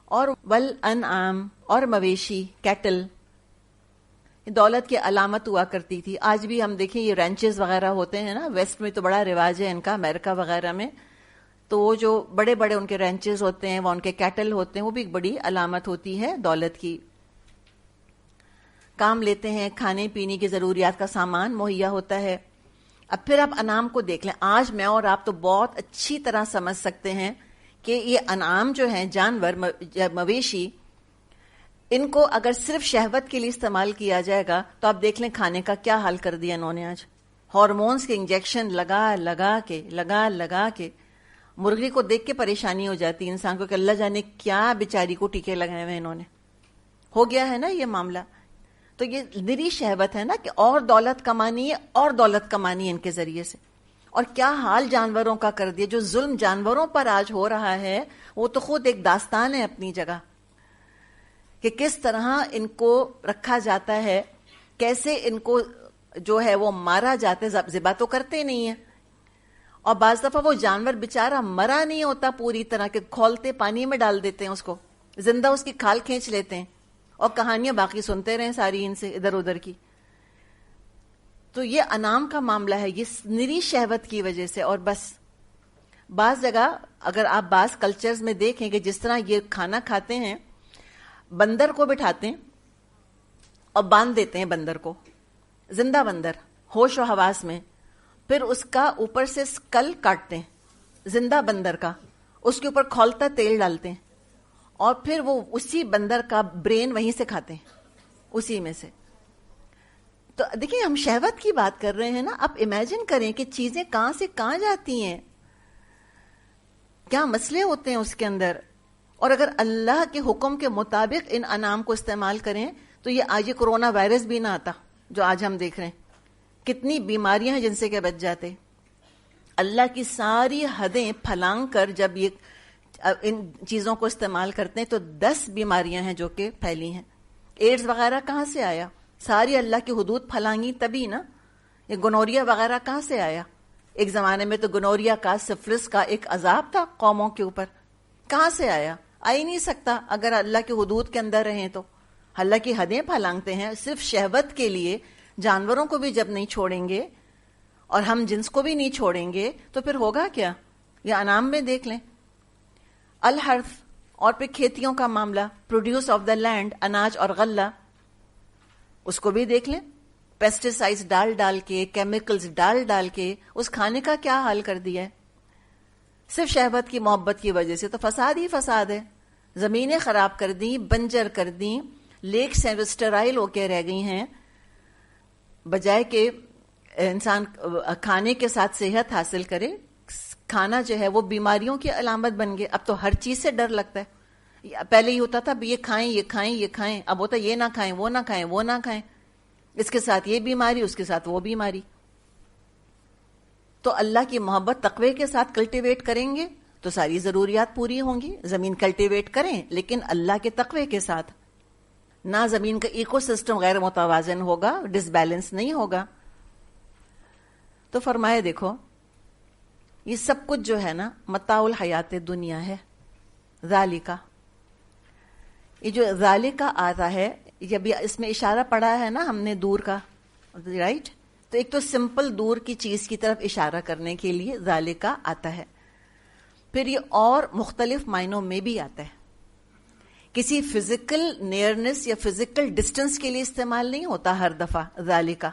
اور والانعام، اور مویشی، کیٹل، دولت کی علامت ہوا کرتی تھی. آج بھی ہم دیکھیں یہ رینچز وغیرہ ہوتے ہیں نا، ویسٹ میں تو بڑا رواج ہے ان کا، امریکہ وغیرہ میں. تو وہ جو بڑے بڑے ان کے رینچز ہوتے ہیں، وہ ان کے کیٹل ہوتے ہیں، وہ بھی ایک بڑی علامت ہوتی ہے دولت کی. کام لیتے ہیں، کھانے پینے کی ضروریات کا سامان مہیا ہوتا ہے. اب پھر آپ انعام کو دیکھ لیں. آج میں اور آپ تو بہت اچھی طرح سمجھ سکتے ہیں کہ یہ انعام جو ہیں، جانور، مویشی، ان کو اگر صرف شہوت کے لیے استعمال کیا جائے گا تو آپ دیکھ لیں کھانے کا کیا حال کر دیا انہوں نے. آج ہارمونز کے انجیکشن لگا کے مرغی کو دیکھ کے پریشانی ہو جاتی ہے انسان کو کہ اللہ جانے کیا بیچاری کو ٹیکے لگائے ہوئے انہوں نے. ہو گیا ہے نا یہ معاملہ. تو یہ نری شہوت ہے نا کہ اور دولت کمانی ہے، اور دولت کمانی ہے ان کے ذریعے سے. اور کیا حال جانوروں کا کر دیا. جو ظلم جانوروں پر آج ہو رہا ہے وہ تو خود ایک داستان ہے اپنی جگہ، کہ کس طرح ان کو رکھا جاتا ہے، کیسے ان کو جو ہے وہ مارا جاتا ہے. ذبح تو کرتے نہیں ہیں، اور بعض دفعہ وہ جانور بےچارا مرا نہیں ہوتا پوری طرح، کہ کھولتے پانی میں ڈال دیتے ہیں اس کو زندہ، اس کی کھال کھینچ لیتے ہیں اور کہانیاں باقی سنتے رہیں ساری ان سے ادھر ادھر کی. تو یہ انعام کا معاملہ ہے، یہ نری شہوت کی وجہ سے. اور بس بعض جگہ اگر آپ بعض کلچرز میں دیکھیں کہ جس طرح یہ کھانا کھاتے ہیں، بندر کو بٹھاتے ہیں اور باندھ دیتے ہیں بندر کو، زندہ بندر ہوش و حواس میں، پھر اس کا اوپر سے اسکل کاٹتے ہیں زندہ بندر کا، اس کے اوپر کھولتا تیل ڈالتے ہیں، اور پھر وہ اسی بندر کا برین وہیں سے کھاتے ہیں، اسی میں سے. تو دیکھیں ہم شہوت کی بات کر رہے ہیں نا. آپ امیجن کریں کہ چیزیں کہاں سے کہاں جاتی ہیں، کیا مسئلے ہوتے ہیں اس کے اندر. اور اگر اللہ کے حکم کے مطابق ان انعام کو استعمال کریں تو یہ آج یہ کرونا وائرس بھی نہ آتا جو آج ہم دیکھ رہے ہیں. کتنی بیماریاں ہیں جن سے کہ بچ جاتے. اللہ کی ساری حدیں پھلانگ کر جب یہ ان چیزوں کو استعمال کرتے ہیں تو 10 بیماریاں ہیں جو کہ پھیلی ہیں. ایڈز وغیرہ کہاں سے آیا؟ ساری اللہ کی حدود پھلانگی تبھی نا. یہ گنوریا وغیرہ کہاں سے آیا؟ ایک زمانے میں تو گنوریا کا، سفلس کا ایک عذاب تھا قوموں کے اوپر. کہاں سے آیا؟ آ ہی نہیں سکتا اگر اللہ کی حدود کے اندر رہیں تو. اللہ کی حدیں پھلانگتے ہیں صرف شہوت کے لیے. جانوروں کو بھی جب نہیں چھوڑیں گے اور ہم جنس کو بھی نہیں چھوڑیں گے تو پھر ہوگا کیا؟ یہ انعام میں دیکھ لیں الحرث، اور پھر کھیتیوں کا معاملہ، پروڈیوس آف دا لینڈ، اناج اور غلہ، اس کو بھی دیکھ لیں. پیسٹیسائڈز ڈال ڈال کے، کیمیکلز ڈال ڈال کے اس کھانے کا کیا حال کر دیا ہے. صرف شہوت کی محبت کی وجہ سے تو فساد ہی فساد ہے. زمینیں خراب کر دیں، بنجر کر دیں، لیکس ہیں اسٹرائل ہو کے رہ گئی ہیں. بجائے کہ انسان کھانے کے ساتھ صحت حاصل کرے، کھانا جو ہے وہ بیماریوں کی علامت بن گئے. اب تو ہر چیز سے ڈر لگتا ہے. پہلے یہ ہوتا تھا یہ کھائیں یہ کھائیں یہ کھائیں، اب ہوتا یہ نہ کھائیں وہ نہ کھائیں وہ نہ کھائیں، اس کے ساتھ یہ بیماری اس کے ساتھ وہ بیماری. تو اللہ کی محبت تقوی کے ساتھ کلٹیویٹ کریں گے تو ساری ضروریات پوری ہوں گی. زمین کلٹیویٹ کریں لیکن اللہ کے تقوی کے ساتھ، نہ زمین کا ایکو سسٹم غیر متوازن ہوگا، ڈس بیلنس نہیں ہوگا. تو فرمائے دیکھو یہ سب کچھ جو ہے نا متاع الحیات دنیا ہے. ذالکا، یہ جو ذالکا آتا ہے، جب اس میں اشارہ پڑا ہے نا ہم نے دور کا، رائٹ، تو ایک تو سمپل دور کی چیز کی طرف اشارہ کرنے کے لیے ذالکا آتا ہے. پھر یہ اور مختلف معنوں میں بھی آتا ہے. کسی فزیکل نیئرنس یا فزیکل ڈسٹنس کے لیے استعمال نہیں ہوتا ہر دفعہ ذالکا،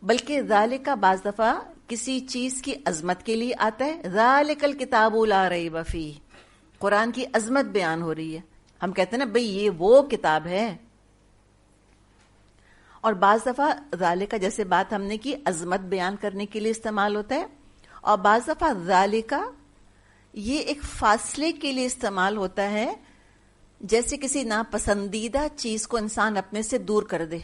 بلکہ ذالکا بعض دفعہ کسی چیز کی عظمت کے لیے آتا ہے. ذالک الکتاب لا ریب فیہ، قرآن کی عظمت بیان ہو رہی ہے. ہم کہتے ہیں نا بھئی یہ وہ کتاب ہے. اور بعض دفعہ ذالکا جیسے بات ہم نے کی عظمت بیان کرنے کے لیے استعمال ہوتا ہے، اور بعض دفعہ ذالکا یہ ایک فاصلے کے لیے استعمال ہوتا ہے، جیسے کسی ناپسندیدہ چیز کو انسان اپنے سے دور کر دے.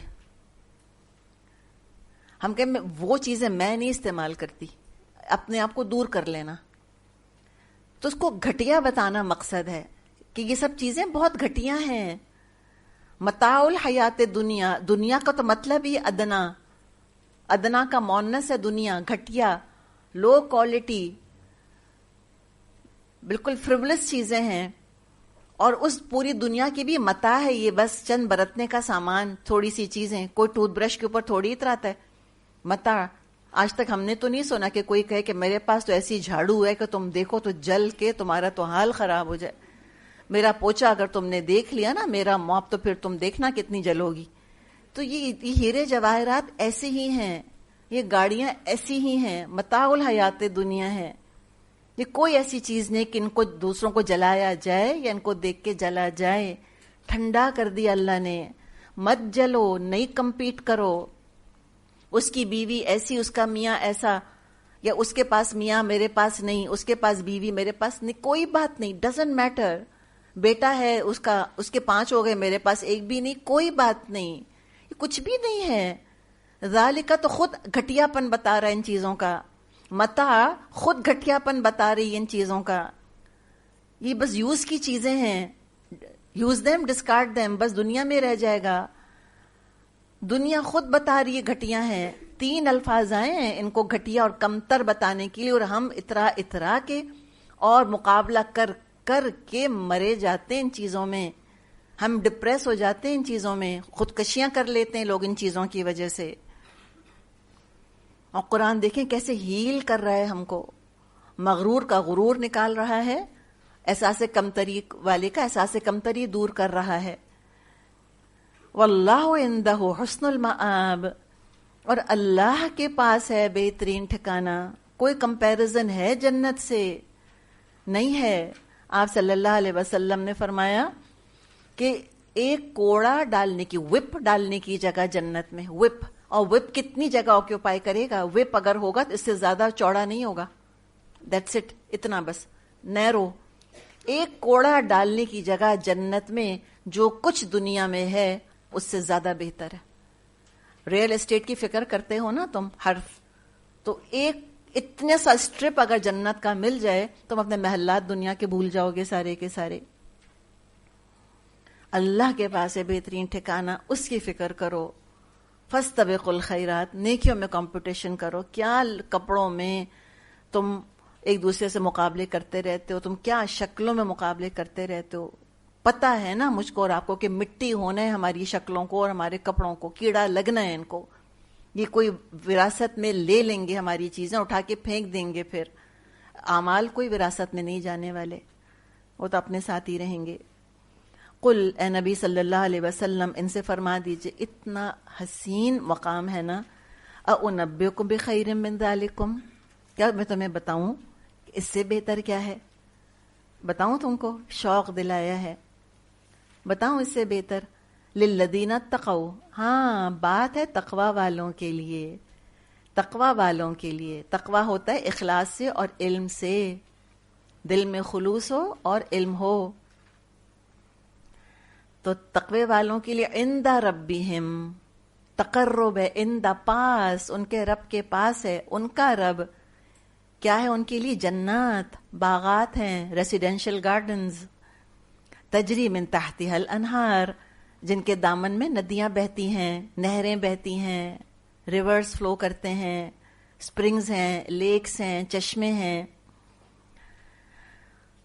ہم کہیں وہ چیزیں میں نہیں استعمال کرتی، اپنے آپ کو دور کر لینا. تو اس کو گھٹیا بتانا مقصد ہے کہ یہ سب چیزیں بہت گھٹیا ہیں. متاع الحیات دنیا، دنیا کا تو مطلب ہی ادنا، ادنا کا مونس ہے دنیا، گھٹیا، لو کوالٹی، بالکل فریولس چیزیں ہیں. اور اس پوری دنیا کی بھی متاع ہے، یہ بس چند برتنے کا سامان، تھوڑی سی چیزیں. کوئی ٹوتھ برش کے اوپر تھوڑی اتراتا ہے متاع. آج تک ہم نے تو نہیں سنا کہ کوئی کہے کہ میرے پاس تو ایسی جھاڑو ہے کہ تم دیکھو تو جل کے تمہارا تو حال خراب ہو جائے. میرا پوچھا اگر تم نے دیکھ لیا نا، میرا موپ، تو پھر تم دیکھنا کتنی جلو گی. تو یہ ہیرے جواہرات ایسے ہی ہیں، یہ گاڑیاں ایسی ہی ہیں، متاع الحیات دنیا ہے. یہ کوئی ایسی چیز نہیں کہ ان کو دوسروں کو جلایا جائے یا ان کو دیکھ کے جلا جائے. ٹھنڈا کر دیا اللہ نے. مت جلو، نہیں کمپیٹ کرو. اس کی بیوی ایسی، اس کا میاں ایسا، یا اس کے پاس میاں میرے پاس نہیں، اس کے پاس بیوی میرے پاس نہیں، کوئی بات نہیں، ڈزنٹ میٹر. بیٹا ہے اس کا، اس کے 5 ہو گئے، میرے پاس ایک بھی نہیں، کوئی بات نہیں. یہ کچھ بھی نہیں ہے. ذالکہ تو خود گھٹیا پن بتا رہا ہے ان چیزوں کا. متاع خود گھٹیا پن بتا رہی ہے ان چیزوں کا. یہ بس یوز کی چیزیں ہیں. یوز دیم ڈسکارڈ دیم، بس دنیا میں رہ جائے گا. دنیا خود بتا رہی ہے گھٹیا ہیں. 3 الفاظ آئے ہیں ان کو گھٹیا اور کمتر بتانے کے لیے، اور ہم اترا کے اور مقابلہ کر کر کے مرے جاتے ہیں ان چیزوں میں. ہم ڈپریس ہو جاتے ہیں ان چیزوں میں، خودکشیاں کر لیتے ہیں لوگ ان چیزوں کی وجہ سے. اور قرآن دیکھیں کیسے ہیل کر رہا ہے ہم کو. مغرور کا غرور نکال رہا ہے، احساس کمتری والے کا احساس کمتری دور کر رہا ہے. واللہ عندہ حسن المآب، اور اللہ کے پاس ہے بہترین ٹھکانہ. کوئی کمپیریزن ہے جنت سے؟ نہیں ہے. آپ صلی اللہ علیہ وسلم نے فرمایا کہ ایک کوڑا ڈالنے کی، وپ ڈالنے کی جگہ جنت میں، وپ. اور وپ کتنی جگہ آکیوپائی کرے گا؟ وپ اگر ہوگا تو اس سے زیادہ چوڑا نہیں ہوگا. دیٹس اٹ، اتنا بس، نیرو. ایک کوڑا ڈالنے کی جگہ جنت میں جو کچھ دنیا میں ہے اس سے زیادہ بہتر ہے. ریئل اسٹیٹ کی فکر کرتے ہو نا تم، حرف، تو ایک اتنے سا اسٹرپ اگر جنت کا مل جائے تم اپنے محلات دنیا کے بھول جاؤ گے سارے کے سارے. اللہ کے پاس ہے بہترین ٹھکانہ، اس کی فکر کرو. فاستبقوا الخیرات، نیکیوں میں کمپٹیشن کرو. کیا کپڑوں میں تم ایک دوسرے سے مقابلے کرتے رہتے ہو، تم کیا شکلوں میں مقابلے کرتے رہتے ہو. پتہ ہے نا مجھ کو اور آپ کو کہ مٹی ہونا ہے ہماری شکلوں کو اور ہمارے کپڑوں کو، کیڑا لگنا ہے ان کو. یہ کوئی وراثت میں لے لیں گے ہماری چیزیں، اٹھا کے پھینک دیں گے. پھر اعمال کوئی وراثت میں نہیں جانے والے، وہ تو اپنے ساتھ ہی رہیں گے۔ قل، اے نبی صلی اللہ علیہ وسلم ان سے فرما دیجئے، اتنا حسین مقام ہے نا، اُنَبِّئُکُم بِخَیْرٍ مِّن ذَلِکُم، کیا میں تمہیں بتاؤں کہ اس سے بہتر کیا ہے؟ بتاؤں تم کو؟ شوق دلایا ہے، بتاؤں اس سے بہتر؟ للذین اتقوا، ہاں بات ہے تقوی والوں کے لیے، تقوی والوں کے لیے۔ تقوی ہوتا ہے اخلاص سے اور علم سے، دل میں خلوص ہو اور علم ہو، تو تقوی والوں کے لیے عند ربہم، تقرب ہے، عند پاس، ان کے رب کے پاس ہے۔ ان کا رب کیا ہے ان کے لیے؟ جنات، باغات ہیں، ریسیڈینشل گارڈنز، تجری من تحتها الانہار، جن کے دامن میں ندیاں بہتی ہیں، نہریں بہتی ہیں، ریورز فلو کرتے ہیں، سپرنگز ہیں، لیکس ہیں، چشمے ہیں۔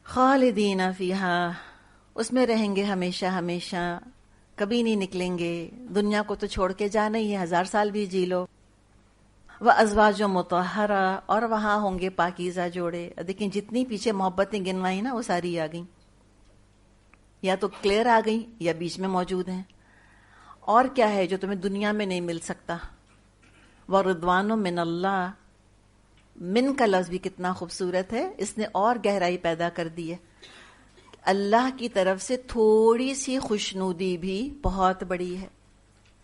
خالدین فیہا، اس میں رہیں گے ہمیشہ ہمیشہ، کبھی نہیں نکلیں گے۔ دنیا کو تو چھوڑ کے جانا ہی ہے، 1000 سال بھی جی لو۔ وَأَزْوَاجٌ مُطَہَّرَةٌ، اور وہاں ہوں گے پاکیزہ جوڑے۔ دیکھیں جتنی پیچھے محبتیں گنوائی نا وہ ساری آ گئیں، یا تو کلیئر آ گئیں یا بیچ میں موجود ہیں۔ اور کیا ہے جو تمہیں دنیا میں نہیں مل سکتا؟ وَرِضْوَانٌ مِّنَ اللَّهِ، من کا لفظ بھی کتنا خوبصورت ہے، اس نے اور گہرائی پیدا کر دی ہے۔ اللہ کی طرف سے تھوڑی سی خوشنودی بھی بہت بڑی ہے،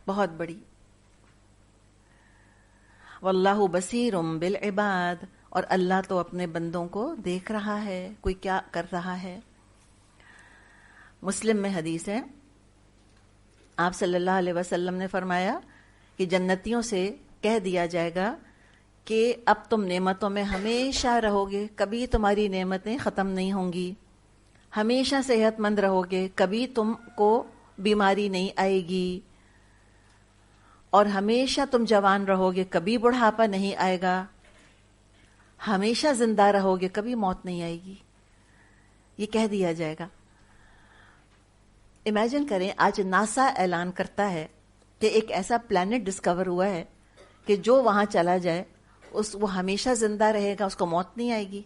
بہت بڑی۔ واللہ بصیر بالعباد، اور اللہ تو اپنے بندوں کو دیکھ رہا ہے، کوئی کیا کر رہا ہے۔ مسلم میں حدیث ہے، آپ صلی اللہ علیہ وسلم نے فرمایا کہ جنتیوں سے کہہ دیا جائے گا کہ اب تم نعمتوں میں ہمیشہ رہو گے، کبھی تمہاری نعمتیں ختم نہیں ہوں گی، ہمیشہ صحت مند رہو گے، کبھی تم کو بیماری نہیں آئے گی، اور ہمیشہ تم جوان رہو گے، کبھی بڑھاپا نہیں آئے گا، ہمیشہ زندہ رہو گے، کبھی موت نہیں آئے گی، یہ کہہ دیا جائے گا۔ امیجن کریں آج ناسا اعلان کرتا ہے کہ ایک ایسا پلانٹ ڈسکور ہوا ہے کہ جو وہاں چلا جائے وہ ہمیشہ زندہ رہے گا، اس کو موت نہیں آئے گی،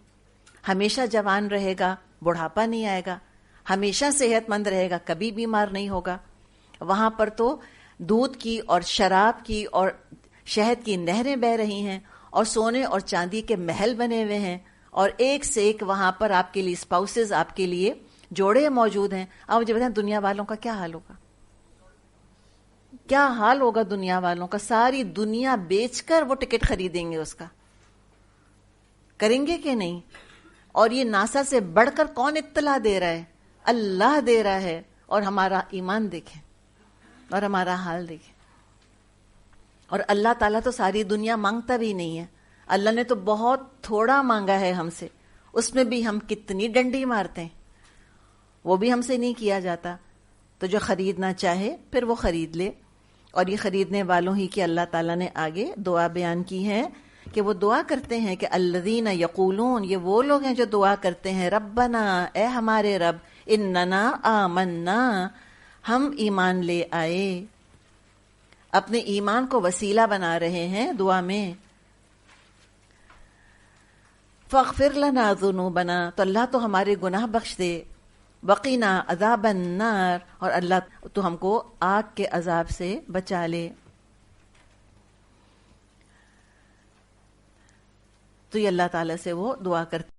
ہمیشہ جوان رہے گا، بڑھاپا نہیں آئے گا، ہمیشہ صحت مند رہے گا، کبھی بیمار نہیں ہوگا۔ وہاں پر تو دودھ کی اور شراب کی اور شہد کی نہریں بہہ رہی ہیں، اور سونے اور چاندی کے محل بنے ہوئے ہیں، اور ایک سے ایک وہاں پر آپ کے لیے اسپاؤسز، آپ کے لیے جوڑے موجود ہیں۔ اب مجھے بتائیں دنیا والوں کا کیا حال ہوگا؟ کیا حال ہوگا دنیا والوں کا؟ ساری دنیا بیچ کر وہ ٹکٹ خریدیں گے، اس کا کریں گے کہ نہیں؟ اور یہ ناسا سے بڑھ کر کون اطلاع دے رہا ہے؟ اللہ دے رہا ہے۔ اور ہمارا ایمان دیکھیں اور ہمارا حال دیکھیں۔ اور اللہ تعالیٰ تو ساری دنیا مانگتا بھی نہیں ہے، اللہ نے تو بہت تھوڑا مانگا ہے ہم سے، اس میں بھی ہم کتنی ڈنڈی مارتے ہیں، وہ بھی ہم سے نہیں کیا جاتا۔ تو جو خریدنا چاہے پھر وہ خرید لے۔ اور یہ خریدنے والوں ہی کی اللہ تعالیٰ نے آگے دعا بیان کی ہے کہ وہ دعا کرتے ہیں کہ الذین یقولون، یہ وہ لوگ ہیں جو دعا کرتے ہیں ربنا، اے ہمارے رب، اننا آمنا، ہم ایمان لے آئے، اپنے ایمان کو وسیلہ بنا رہے ہیں دعا میں۔ فاغفر لنا ذنوبنا، تو اللہ تو ہمارے گناہ بخش دے، وقنا عذاب النار، اور اللہ تو ہم کو آگ کے عذاب سے بچا لے۔ تو یہ اللہ تعالیٰ سے وہ دعا کرتے